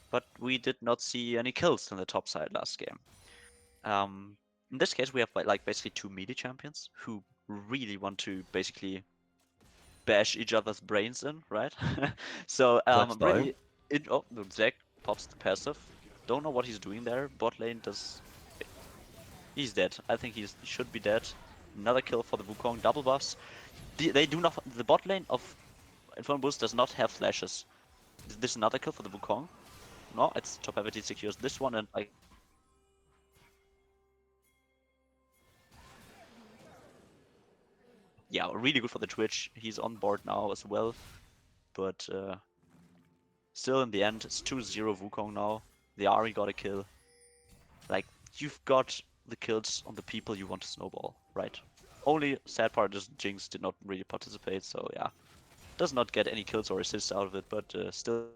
but we did not see any kills in the top side last game. In this case, we have like basically two melee champions who really want to basically bash each other's brains in, right? So Zack's dying. really, oh, no, Zack pops the passive. Don't know what he's doing there. Bot lane does. He's dead. I think he should be dead. Another kill for the Wukong. Double buffs. They do not. The bot lane of Infernal Bulls does not have flashes. Is this another kill for the Wukong? No, it's top heavy secures this one, and like yeah, really good for the Twitch. He's on board now as well, but still in the end, it's 2-0 Wukong now. The Ari got a kill. Like, you've got the kills on the people you want to snowball, right? Only sad part is Jinx did not really participate, so yeah. Does not get any kills or assists out of it, but still.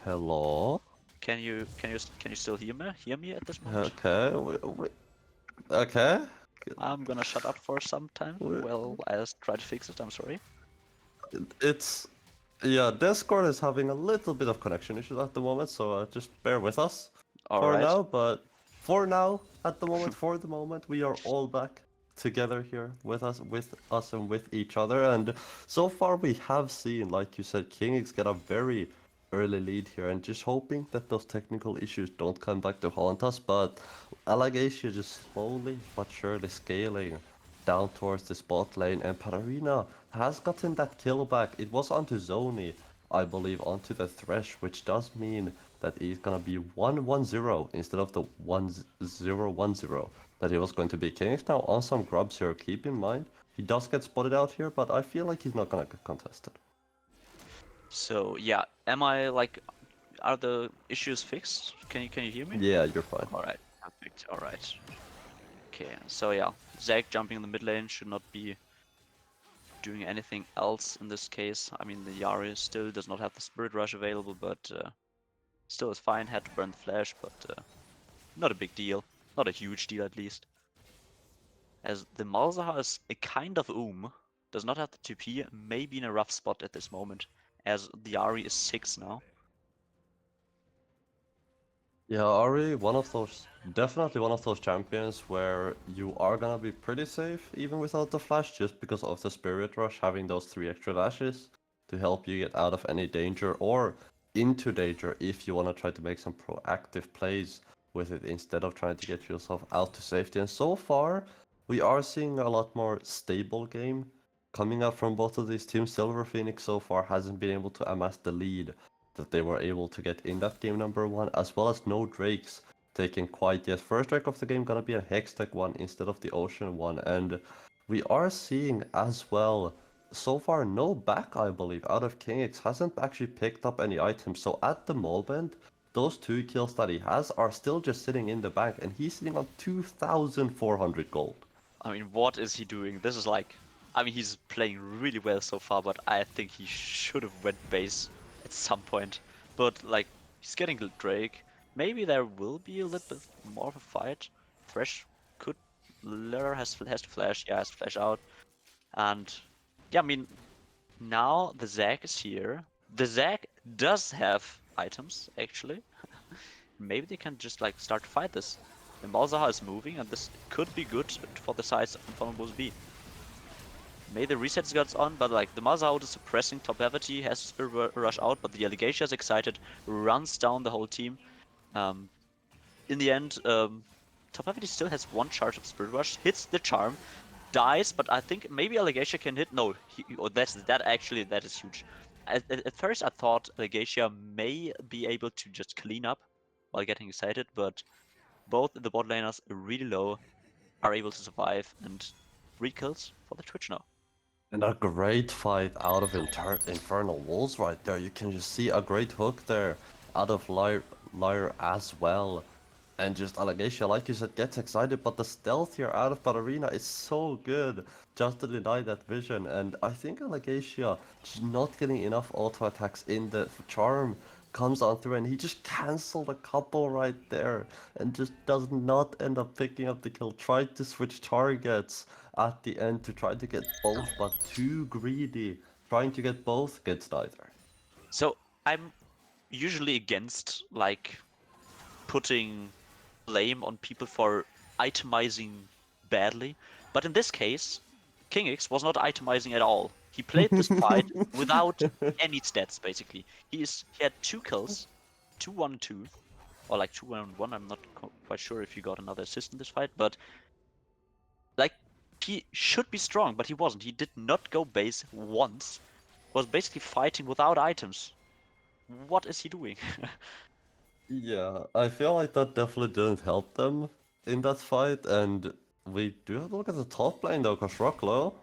Hello? Can you still hear me at this moment? Okay, okay. I'm gonna shut up for some time. Well, I'll try to fix it. I'm sorry. It's yeah, Discord is having a little bit of connection issues at the moment, so just bear with us All for right. now. But for now, at the moment, for the moment, we are all back together here with us and with each other. And so far, we have seen, like you said, Kings get a very early lead here, and just hoping that those technical issues don't come back to haunt us. But Allegatia just slowly but surely scaling down towards the spot lane, and Patarina has gotten that kill back. It was onto Zoni, I believe, onto the Thresh, which does mean that it's gonna be 1-1-0 instead of the 1-0-1-0 that he was going to be. King's now on some grubs here, keep in mind. He does get spotted out here, but I feel like he's not gonna get contested. So yeah, am I like, are the issues fixed? Can you hear me? Yeah, you're fine. All right, perfect. All right. Okay, so yeah, Zac jumping in the mid lane should not be doing anything else in this case. I mean, the Yari still does not have the Spirit Rush available, but still is fine. Had to burn the Flash, but not a big deal. Not a huge deal, at least. As the Malzahar is a kind of does not have the TP, may be in a rough spot at this moment, as the Yari is 6 now. Yeah, Ari, definitely one of those champions where you are gonna be pretty safe even without the flash, just because of the Spirit Rush, having those 3 extra dashes to help you get out of any danger or into danger if you wanna try to make some proactive plays with it instead of trying to get yourself out to safety. And so far, we are seeing a lot more stable game coming up from both of these teams. Silver Phoenix so far hasn't been able to amass the lead that they were able to get in that game number 1, as well as no Drakes taken quite yet. First Drake of the game gonna be a Hextech one instead of the Ocean one, and we are seeing as well, so far no back, I believe, out of Kingix. Hasn't actually picked up any items, so at the moment, those 2 kills that he has are still just sitting in the bank, and he's sitting on 2,400 gold. I mean, what is he doing? This is like, I mean, he's playing really well so far, but I think he should have went base at some point. But like, he's getting the Drake. Maybe there will be a little bit more of a fight. Thresh could, Lure has to flash, yeah, has to flash out. And yeah, I mean, now the Zac is here. The Zac does have items, actually. Maybe they can just like start to fight this. The Malzahar is moving, and this could be good for the size of Infernal B. Maybe the reset gods on, but like the Malzahar is suppressing top gravity, has to Spirit Rush out, but the Alligator is excited, runs down the whole team. In the end, top gravity still has 1 charge of Spirit Rush, hits the charm, dies, but I think maybe Alligator can hit. No, that is huge. At first, I thought Alligator may be able to just clean up while getting excited, but both the bot laners really low are able to survive, and 3 kills for the Twitch now. And a great fight out of Infernal Wolves right there. You can just see a great hook there out of Lyre as well. And just Alligator, like you said, gets excited, but the stealth here out of Ballerina is so good just to deny that vision. And I think Alligator just not getting enough auto attacks in the charm comes on through, and he just cancelled a couple right there and just does not end up picking up the kill. Tried to switch targets at the end to try to get both, but too greedy. Trying to get both gets neither. So I'm usually against like putting blame on people for itemizing badly, but in this case, KingX was not itemizing at all. He played this fight without any stats, basically. He had 2 kills, 2-1-2, or like 2-1-1. I'm not quite sure if he got another assist in this fight, but like he should be strong, but he wasn't. He did not go base once. Was basically fighting without items. What is he doing? Yeah, I feel like that definitely didn't help them in that fight, and we do have to look at the top lane though, because Rocklow,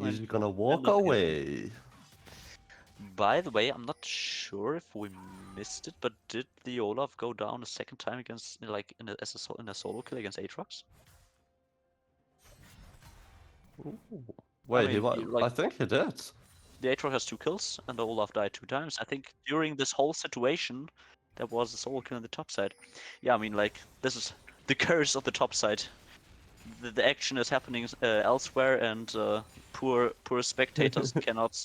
he's gonna walk away. By the way, I'm not sure if we missed it, but did the Olaf go down a second time against, like, in a solo kill against Aatrox? Ooh. I Wait, mean, I think he did. the Aatrox has 2 kills, and the Olaf died 2 times. I think during this whole situation, there was a solo kill on the top side. Yeah, I mean, like, this is the curse of the top side. The action is happening elsewhere, and poor spectators cannot,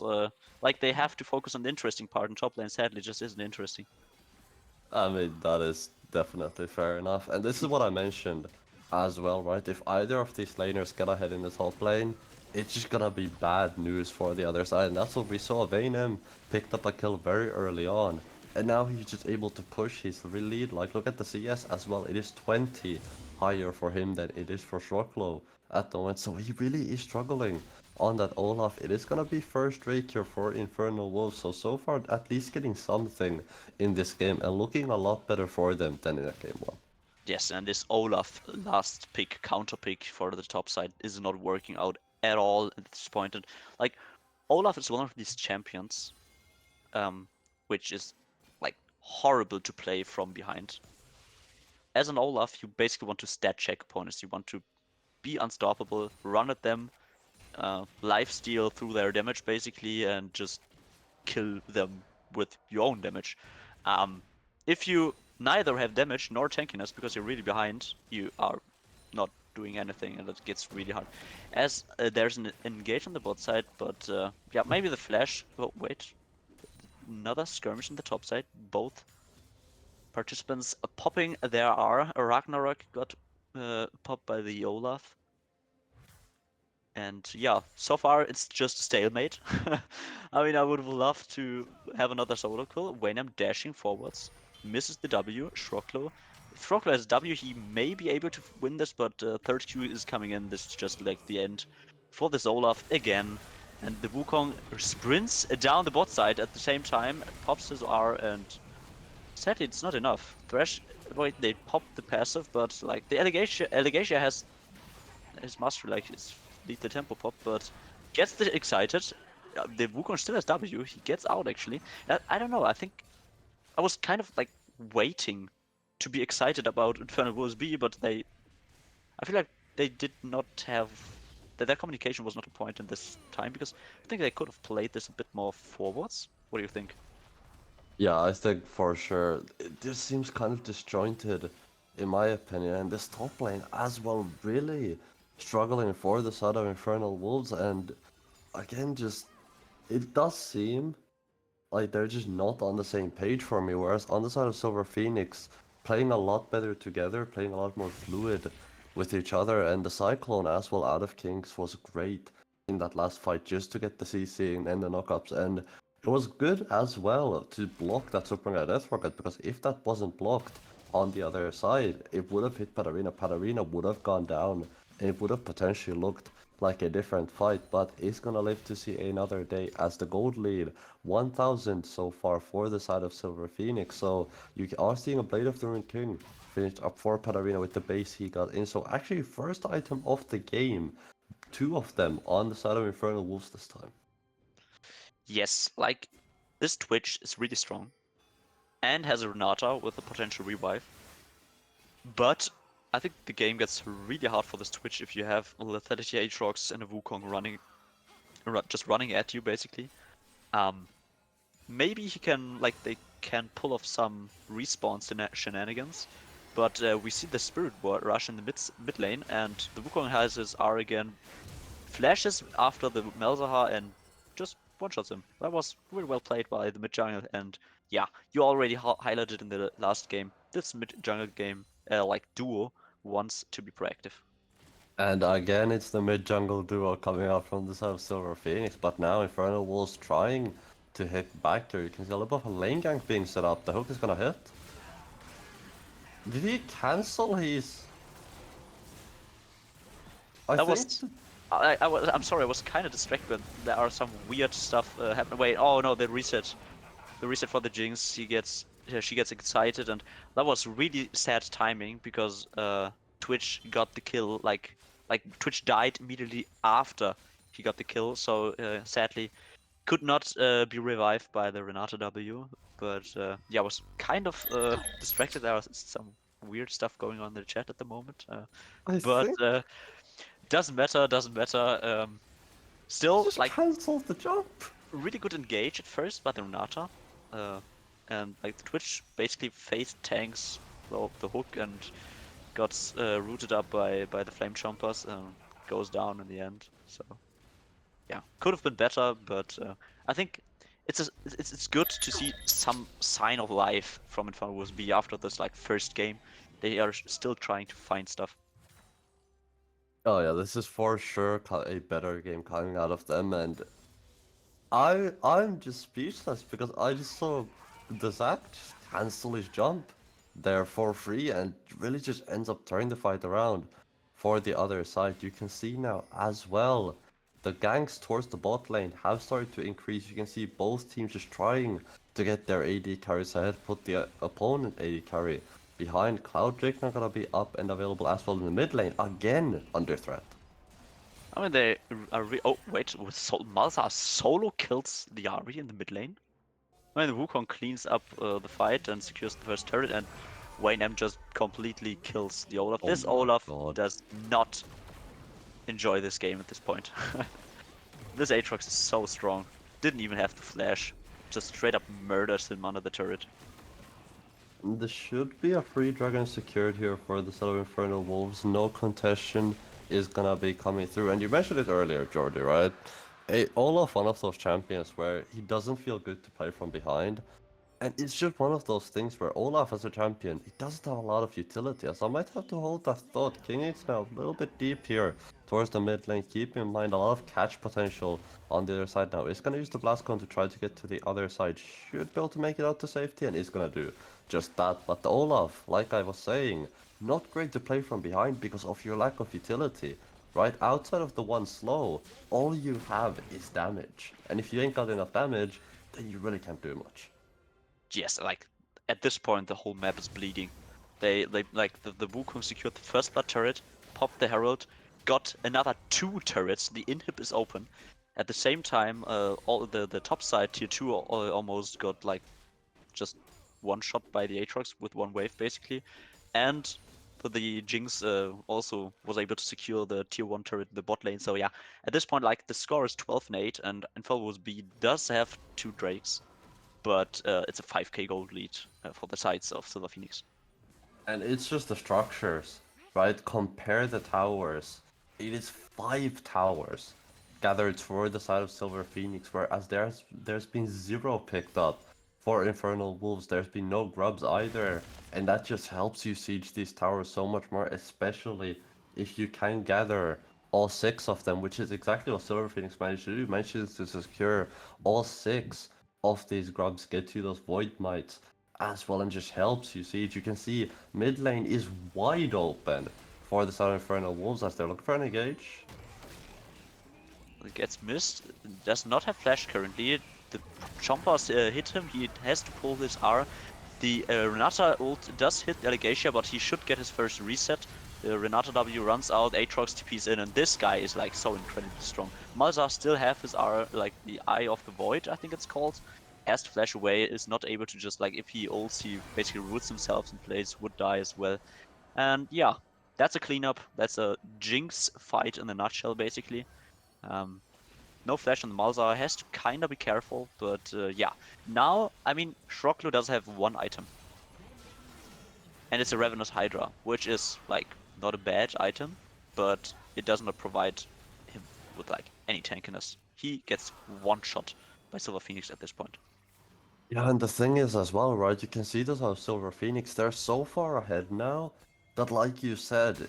like, they have to focus on the interesting part, and top lane sadly just isn't interesting. I mean, that is definitely fair enough. And this is what I mentioned as well, right? If either of these laners get ahead in the top lane, it's just gonna be bad news for the other side. And that's what we saw. Vaynem picked up a kill very early on. And now he's just able to push his lead. Like, look at the CS as well. It is 20. higher for him than it is for Shroklo at the moment. So he really is struggling on that Olaf. It is gonna be first rate here for Infernal Wolves. So far at least getting something in this game and looking a lot better for them than in game one. Yes, and this Olaf last pick, counter pick for the top side is not working out at all at this point. And like Olaf is one of these champions, which is like horrible to play from behind. As an Olaf, you basically want to stat check opponents. You want to be unstoppable, run at them, life steal through their damage basically, and just kill them with your own damage. If you neither have damage nor tankiness because you're really behind, you are not doing anything, and it gets really hard. As there's an engage on the bot side, but yeah, maybe the flash. Oh wait, another skirmish on the top side. Both participants popping. There are Ragnarok got popped by the Olaf. And yeah, so far it's just stalemate. I mean, I would love to have another solo kill. When I'm dashing forwards, misses the W. Shroklo. If Shroklo has W, he may be able to win this, but third Q is coming in. This is just like the end for this Olaf again. And the Wukong sprints down the bot side at the same time, pops his R, and sadly it's not enough. Thresh, wait, they popped the passive, but like the Allegatia has his mastery, like his lead the tempo pop, but gets excited. The Wukong still has W. He gets out actually. I don't know. I think I was kind of like waiting to be excited about Infernal Wars B, but I feel like they did not have that their communication was not a point in this time because I think they could have played this a bit more forwards. What do you think? Yeah, I think for sure. It just seems kind of disjointed, in my opinion. And this top lane as well, really struggling for the side of Infernal Wolves. And again, just it does seem like they're just not on the same page for me. Whereas on the side of Silver Phoenix, playing a lot better together, playing a lot more fluid with each other. And the Cyclone as well out of Kings was great in that last fight just to get the CC and the knockups. And it was good as well to block that Super Mega Death Rocket because if that wasn't blocked on the other side, it would have hit Patarina. Patarina would have gone down and it would have potentially looked like a different fight, but is gonna live to see another day as the gold lead 1000 so far for the side of Silver Phoenix. So you are seeing a Blade of the Ruined King finished up for Patarina with the base he got in. So actually first item of the game, two of them on the side of Infernal Wolves this time. Yes, like this Twitch is really strong and has a Renata with a potential revive. But I think the game gets really hard for this Twitch if you have a Lethality Aatrox and a Wukong just running at you basically. Um, maybe he can they can pull off some respawn shenanigans, but we see the Spirit Rush in the mid lane, and the Wukong has his R again, flashes after the Malzahar and just one-shots him. That was really well played by the mid jungle, and yeah, you already highlighted in the last game. This mid jungle game, like duo, wants to be proactive. And again, it's the mid-jungle duo coming out from the side of Silver Phoenix, but now Infernal Wolves trying to hit back there. You can see a little bit of a lane gank being set up. The hook is gonna hit. Did he cancel his... I That think... was. I'm sorry, I was kind of distracted. There are some weird stuff happening. Wait, oh no, the reset for the Jinx. She gets excited, and that was really sad timing because Twitch got the kill. Like Twitch died immediately after he got the kill, so sadly could not be revived by the Renata W. But yeah, I was kind of distracted. There was some weird stuff going on in the chat at the moment. I But think doesn't matter, doesn't matter. Still, just like, cancelled the jump. really good engage at first by the Renata. Uh, and, like, the Twitch basically face tanks the hook and got rooted up by the Flame Chompers and goes down in the end. So, yeah, could have been better, but I think it's good to see some sign of life from Infernal Wars B after this, like, first game. They are still trying to find stuff. Oh yeah, this is for sure a better game coming out of them, and I'm just speechless because I just saw the Zac just cancel his jump. there for free and really just ends up turning the fight around for the other side. You can see now as well, the ganks towards the bot lane have started to increase. You can see both teams just trying to get their AD carries ahead, put the opponent AD carry behind. Cloud Drake not gonna be up and available as well in the mid lane, again under threat. I mean, they are oh, wait, with Malzahar solo kills the Ahri in the mid lane. I mean, Wukong cleans up the fight and secures the first turret, and Wayne M just completely kills the Olaf. Oh This my Olaf god. does not enjoy this game at this point. This Aatrox is so strong. Didn't even have to flash. Just straight up murders him under the turret. There should be a free dragon secured here for the set of Infernal Wolves. No contestation is gonna be coming through. And you mentioned it earlier, Jordy, right? Olaf, one of those champions where he doesn't feel good to play from behind. And it's just one of those things where Olaf as a champion, he doesn't have a lot of utility. So I might have to hold that thought. King is now a little bit deep here towards the mid lane. Keep in mind a lot of catch potential on the other side now. He's going to use the blast cone to try to get to the other side. Should be able to make it out to safety and he's going to do just that. But the Olaf, like I was saying, not great to play from behind because of your lack of utility. Right outside of the one slow, all you have is damage. And if you ain't got enough damage, then you really can't do much. Yes, like at this point the whole map is bleeding. They like the Wukong secured the first blood turret, popped the Herald, got another 2 turrets. The inhib is open. At the same time, all the top side tier 2 almost got like just one shot by the Aatrox with one wave basically, and the Jinx also was able to secure the tier 1 turret in the bot lane. So yeah, at this point like the score is 12-8, and Infernal B does have 2 Drakes, but it's a 5k gold lead for the sides of Silver Phoenix. And it's just the structures, right? Compare the towers. It is 5 towers gathered for the side of Silver Phoenix, whereas there's been 0 picked up for Infernal Wolves. There's been no grubs either, and that just helps you siege these towers so much more, especially if you can gather all 6 of them, which is exactly what Silver Phoenix managed to do. Managed to secure all 6 of these grubs, get you those Void Mites as well, and just helps you siege. You can see mid lane is wide open for the Southern Infernal Wolves as they're looking for an engage. It gets missed, does not have flash currently. The chompers hit him, he has to pull his R. The Renata ult does hit Allegatia, but he should get his first reset. The Renata W runs out, Aatrox TP's in, and this guy is like so incredibly strong. Malzahar still have his R, like the Eye of the Void, I think it's called. Has to flash away, is not able to just like, if he ults, he basically roots himself in place, would die as well. And yeah, that's a cleanup. That's a Jinx fight in a nutshell, basically. No flash on the Malzahar, has to kinda be careful, but yeah. Now, I mean, Shroklu does have one item. And it's a Ravenous Hydra, which is, like, not a bad item, but it does not provide him with, like, any tankiness. He gets one shot by Silver Phoenix at this point. Yeah, and the thing is as well, right? You can see this on Silver Phoenix. They're so far ahead now that, like you said,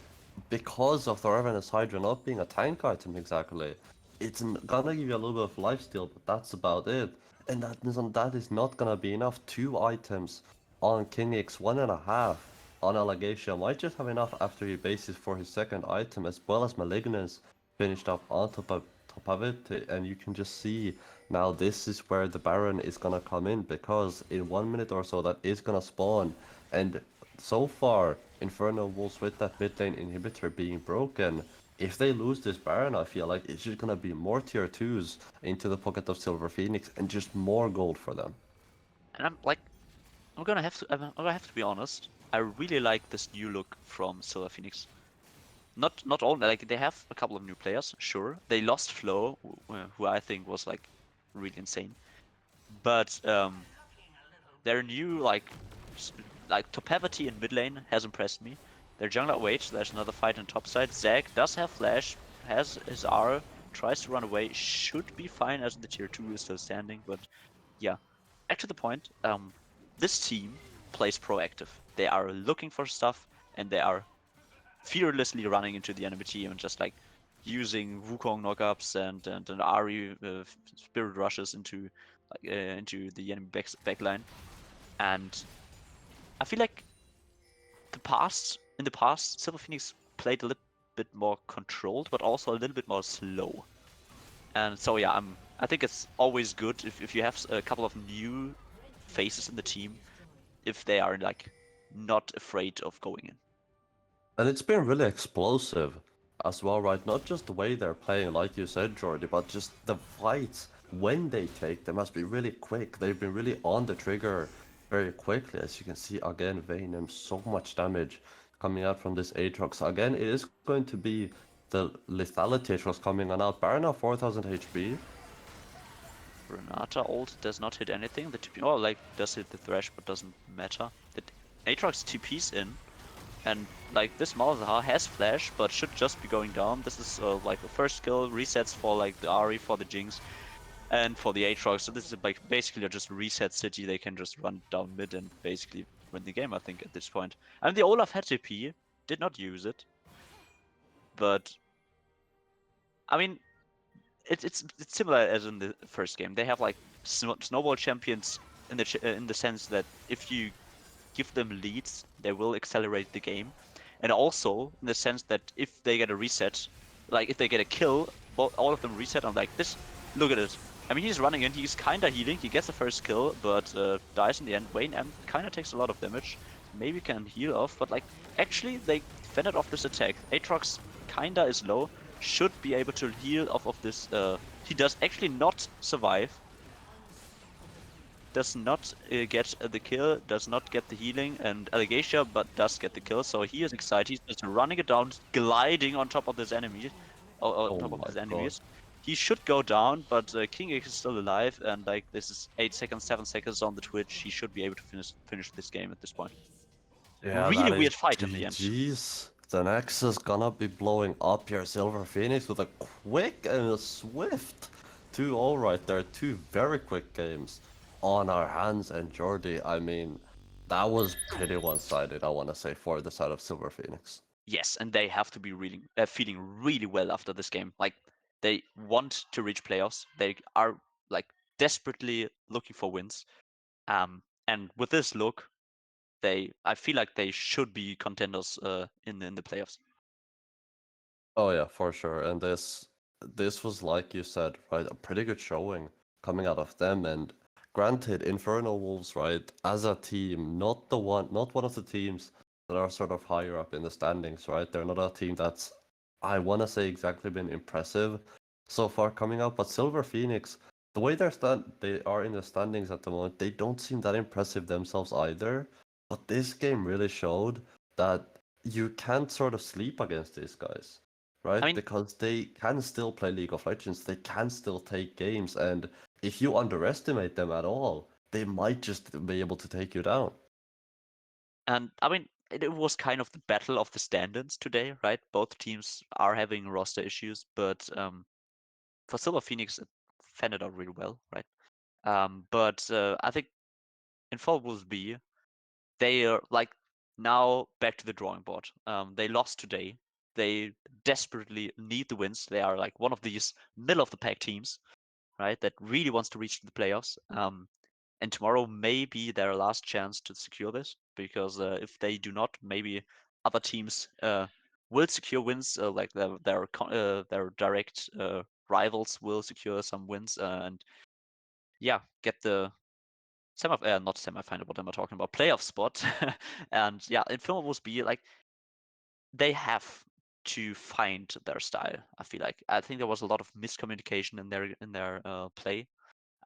because of the Ravenous Hydra not being a tank item exactly, it's gonna give you a little bit of lifesteal, but that's about it. And that is not gonna be enough. 2 items on King X, 1.5 on Allegatia might just have enough after he bases for his second item, as well as Malignance finished up on top of it, and you can just see now this is where the Baron is gonna come in, because in 1 minute or so that is gonna spawn, and so far Infernal Wolves with that mid lane inhibitor being broken, if they lose this Baron, I feel like it's just gonna be more tier 2s into the pocket of Silver Phoenix and just more gold for them. And I'm like, I'm gonna have to be honest. I really like this new look from Silver Phoenix. Not only like they have a couple of new players, sure. They lost Flo, who I think was like really insane. But their new like Topavity in mid lane has impressed me. Their jungler, wait, there's another fight on top side. Zag does have flash, has his R, tries to run away, should be fine as the tier 2 is still standing, but yeah. Back to the point, this team plays proactive. They are looking for stuff, and they are fearlessly running into the enemy team and just like using Wukong knockups and Ari spirit rushes into the enemy backline. And I feel like in the past, Silver Phoenix played a little bit more controlled, but also a little bit more slow. And so yeah, I think it's always good if you have a couple of new faces in the team, if they are like not afraid of going in. And it's been really explosive as well, right? Not just the way they're playing, like you said, Jordy, but just the fights when they take them must be really quick. They've been really on the trigger very quickly, as you can see. Again, Venom, so much damage coming out from this Aatrox. Again, it is going to be the lethality Aatrox coming on out. Baron now 4000 HP. Renata ult does not hit anything. The TP, oh, like does hit the Thresh, but doesn't matter. The Aatrox TP's in, and like this Malzahar has flash, but should just be going down. This is like the first skill resets for like the Ahri, for the Jinx, and for the Aatrox. So this is like basically just reset city. They can just run down mid and basically win the game, I think, at this point. And the Olaf had TP, did not use it, but I mean, it's similar as in the first game. They have like snowball champions in the sense that if you give them leads, they will accelerate the game, and also in the sense that if they get a reset, like if they get a kill, all of them reset. I'm like this. Look at it. I mean, he's running in. He's kinda healing. He gets the first kill, but dies in the end. Wayne M kinda takes a lot of damage. Maybe can heal off, but like actually they fended off this attack. Aatrox kinda is low. Should be able to heal off of this. He does actually not survive. Does not get the kill, does not get the healing, and Allegatia but does get the kill, so he is excited. He's just running it down, gliding on top of this enemy, on Oh top of my his god. enemies. He should go down, but King X is still alive, and like this is 8 seconds, 7 seconds on the Twitch. He should be able to finish this game at this point. Yeah, Really that is weird fight in the end. GG's. The Nexus gonna be blowing up your Silver Phoenix with a quick and a swift 2-0 right there. Two very quick games on our hands. And Jordy, I mean, that was pretty one-sided, I want to say, for the side of Silver Phoenix. Yes, and they have to be really feeling really well after this game. Like they want to reach playoffs. They are like desperately looking for wins. And with this look, I feel like they should be contenders in the playoffs. Oh yeah, for sure. And this was, like you said, right, a pretty good showing coming out of them. And granted, Infernal Wolves, right, as a team, not one of the teams that are sort of higher up in the standings, right? They're not a team that's, I want to say, exactly been impressive so far coming out. But Silver Phoenix, the way they are in the standings at the moment, they don't seem that impressive themselves either. But this game really showed that you can't sort of sleep against these guys, I right? mean, Because they can still play League of Legends, they can still take games, and if you underestimate them at all, they might just be able to take you down. and I mean, it was kind of the battle of the stand-ins today, right? Both teams are having roster issues, but for Silver Phoenix, it fended out really well, right? But I think in Fall Wolves B, they are like now back to the drawing board. They lost today. They desperately need the wins. They are like one of these middle of the pack teams, right? That really wants to reach the playoffs. And tomorrow may be their last chance to secure this, because if they do not, maybe other teams will secure wins, like their direct rivals will secure some wins, and yeah, get the not semi-final, what am I talking about? Playoff spot. And yeah, Infernal will be like they have to find their style. I think there was a lot of miscommunication in their play,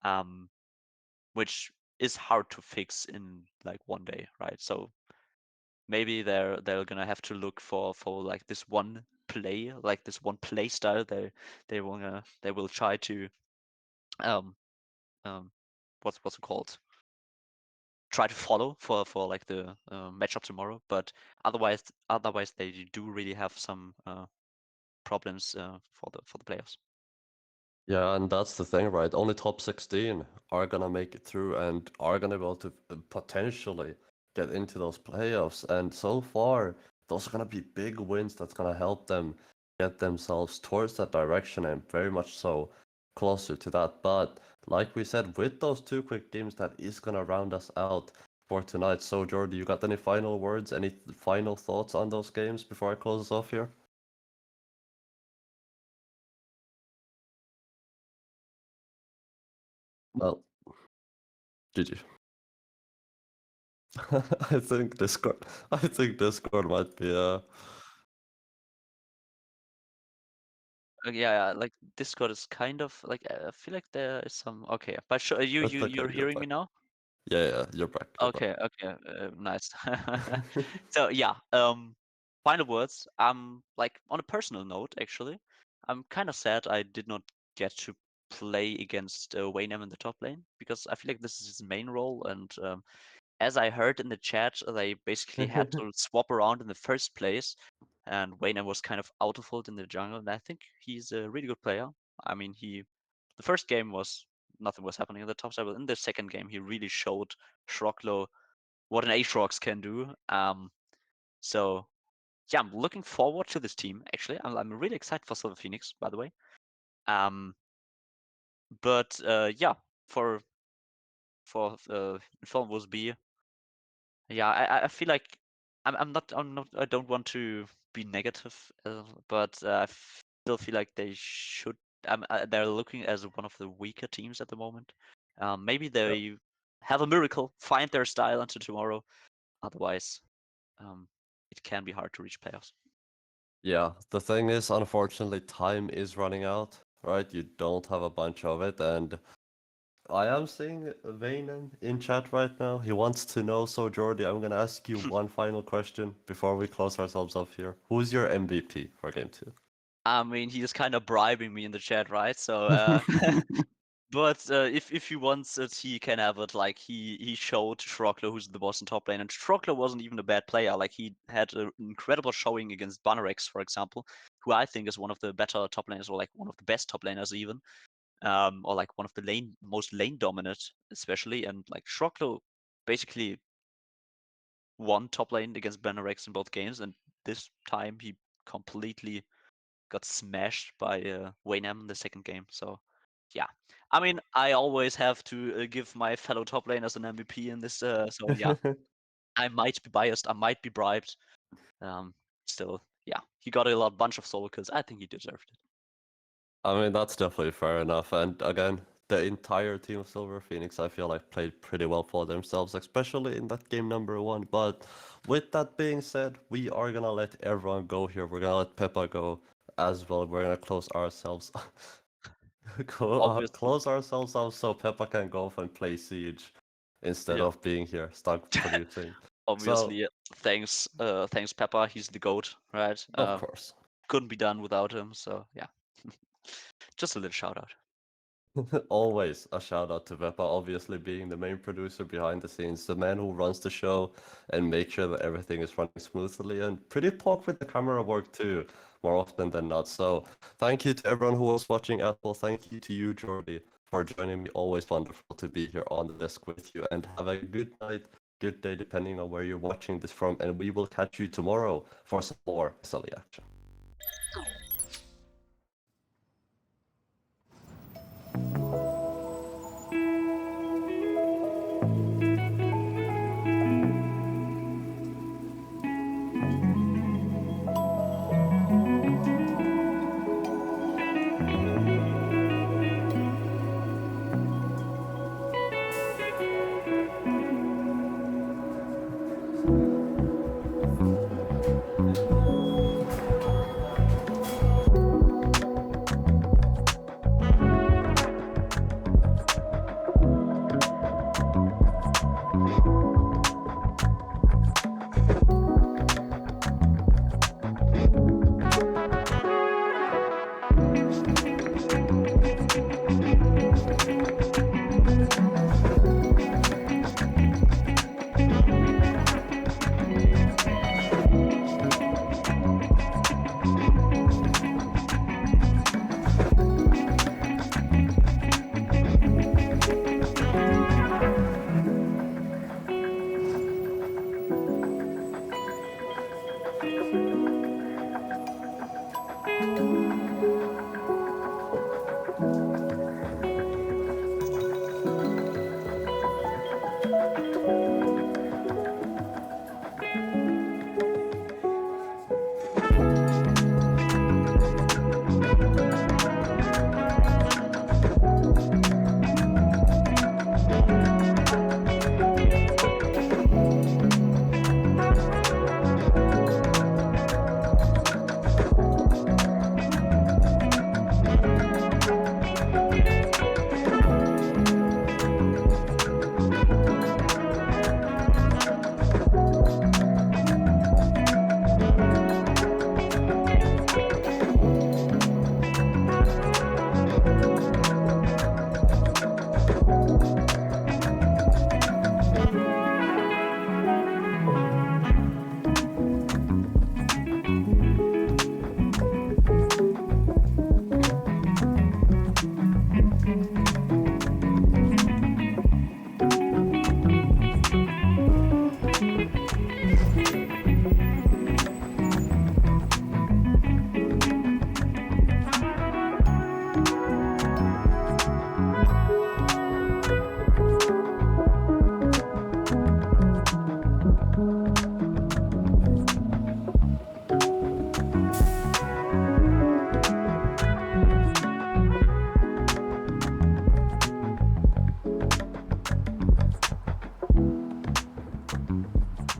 um, which is hard to fix in like one day, right? So maybe they're gonna have to look for like this one play, like this one play style. They will try to um um what's it called? Try to follow for like the matchup tomorrow. But otherwise they do really have some problems for the playoffs. Yeah, and that's the thing, right? Only top 16 are gonna make it through and are gonna be able to potentially get into those playoffs. And so far, those are gonna be big wins that's gonna help them get themselves towards that direction and very much so closer to that. But like we said, with those two quick games, that is gonna round us out for tonight. So, Jordy, you got any final words, any final thoughts on those games before I close us off here? Well, GG. I think Discord. I think Discord might be Yeah, like Discord is kind of like I feel like there is some. Okay, but It's okay, you're you're hearing me back. now? Yeah, you're back. You're back. Okay, nice. So yeah, final words. Like on a personal note, actually, I'm kind of sad I did not get to play against Waynham in the top lane because I feel like this is his main role, and as I heard in the chat, they basically had to swap around in the first place, and Waynham was kind of out of ult in the jungle, and I think he's a really good player. I mean, the first game was nothing was happening on the top side, but in the second game, he really showed Shroklo what an Aatrox can do. So yeah, I'm looking forward to this team. Actually, I'm really excited for Silver Phoenix, by the way. Um, but yeah, for Infernal was B. Yeah, I feel like I'm not I don't want to be negative, but I still feel like they should. They're looking as one of the weaker teams at the moment. Maybe Yeah. they have a miracle, find their style until tomorrow. Otherwise, it can be hard to reach playoffs. Yeah, the thing is, unfortunately, time is running out, right? You don't have a bunch of it, and I am seeing Vaynen in chat right now. He wants to know, so Jordy, I'm gonna ask you one final question before we close ourselves off here. Who's your MVP for game two? I mean, he is kind of bribing me in the chat, right? So, but if he wants it, he can have it. Like he showed Shroklo who's the boss in top lane, and Shroklo wasn't even a bad player. Like he had an incredible showing against Bannerex, for example, who I think is one of the better top laners, or like one of the best top laners even, or like one of the most lane dominant, especially. And like Shroklo basically won top lane against Bannerex in both games, and this time he completely got smashed by Waynham in the second game. So yeah, I mean, I always have to give my fellow top laners an MVP in this. So yeah, I might be biased, I might be bribed. Um, Still, yeah, he got a bunch of solo kills. I think he deserved it. I mean, that's definitely fair enough. And again, the entire team of Silver Phoenix, I feel like, played pretty well for themselves, especially in that game number one. But with that being said, we are gonna let everyone go here. We're gonna let Peppa go as well. We're gonna close ourselves Obviously, close ourselves up so Peppa can go off and play Siege instead yeah, of being here stuck producing. So, obviously, thanks Peppa. He's the goat, right? of course. Couldn't be done without him. So yeah, just a little shout out. Always a shout out to Vepa, obviously being the main producer behind the scenes, the man who runs the show and makes sure that everything is running smoothly and pretty talk with the camera work too, more often than not. So thank you to everyone who was watching as well. Thank you to you, Jordy, for joining me. Always wonderful to be here on the desk with you, and have a good night, good day, depending on where you're watching this from. And we will catch you tomorrow for some more SLE action.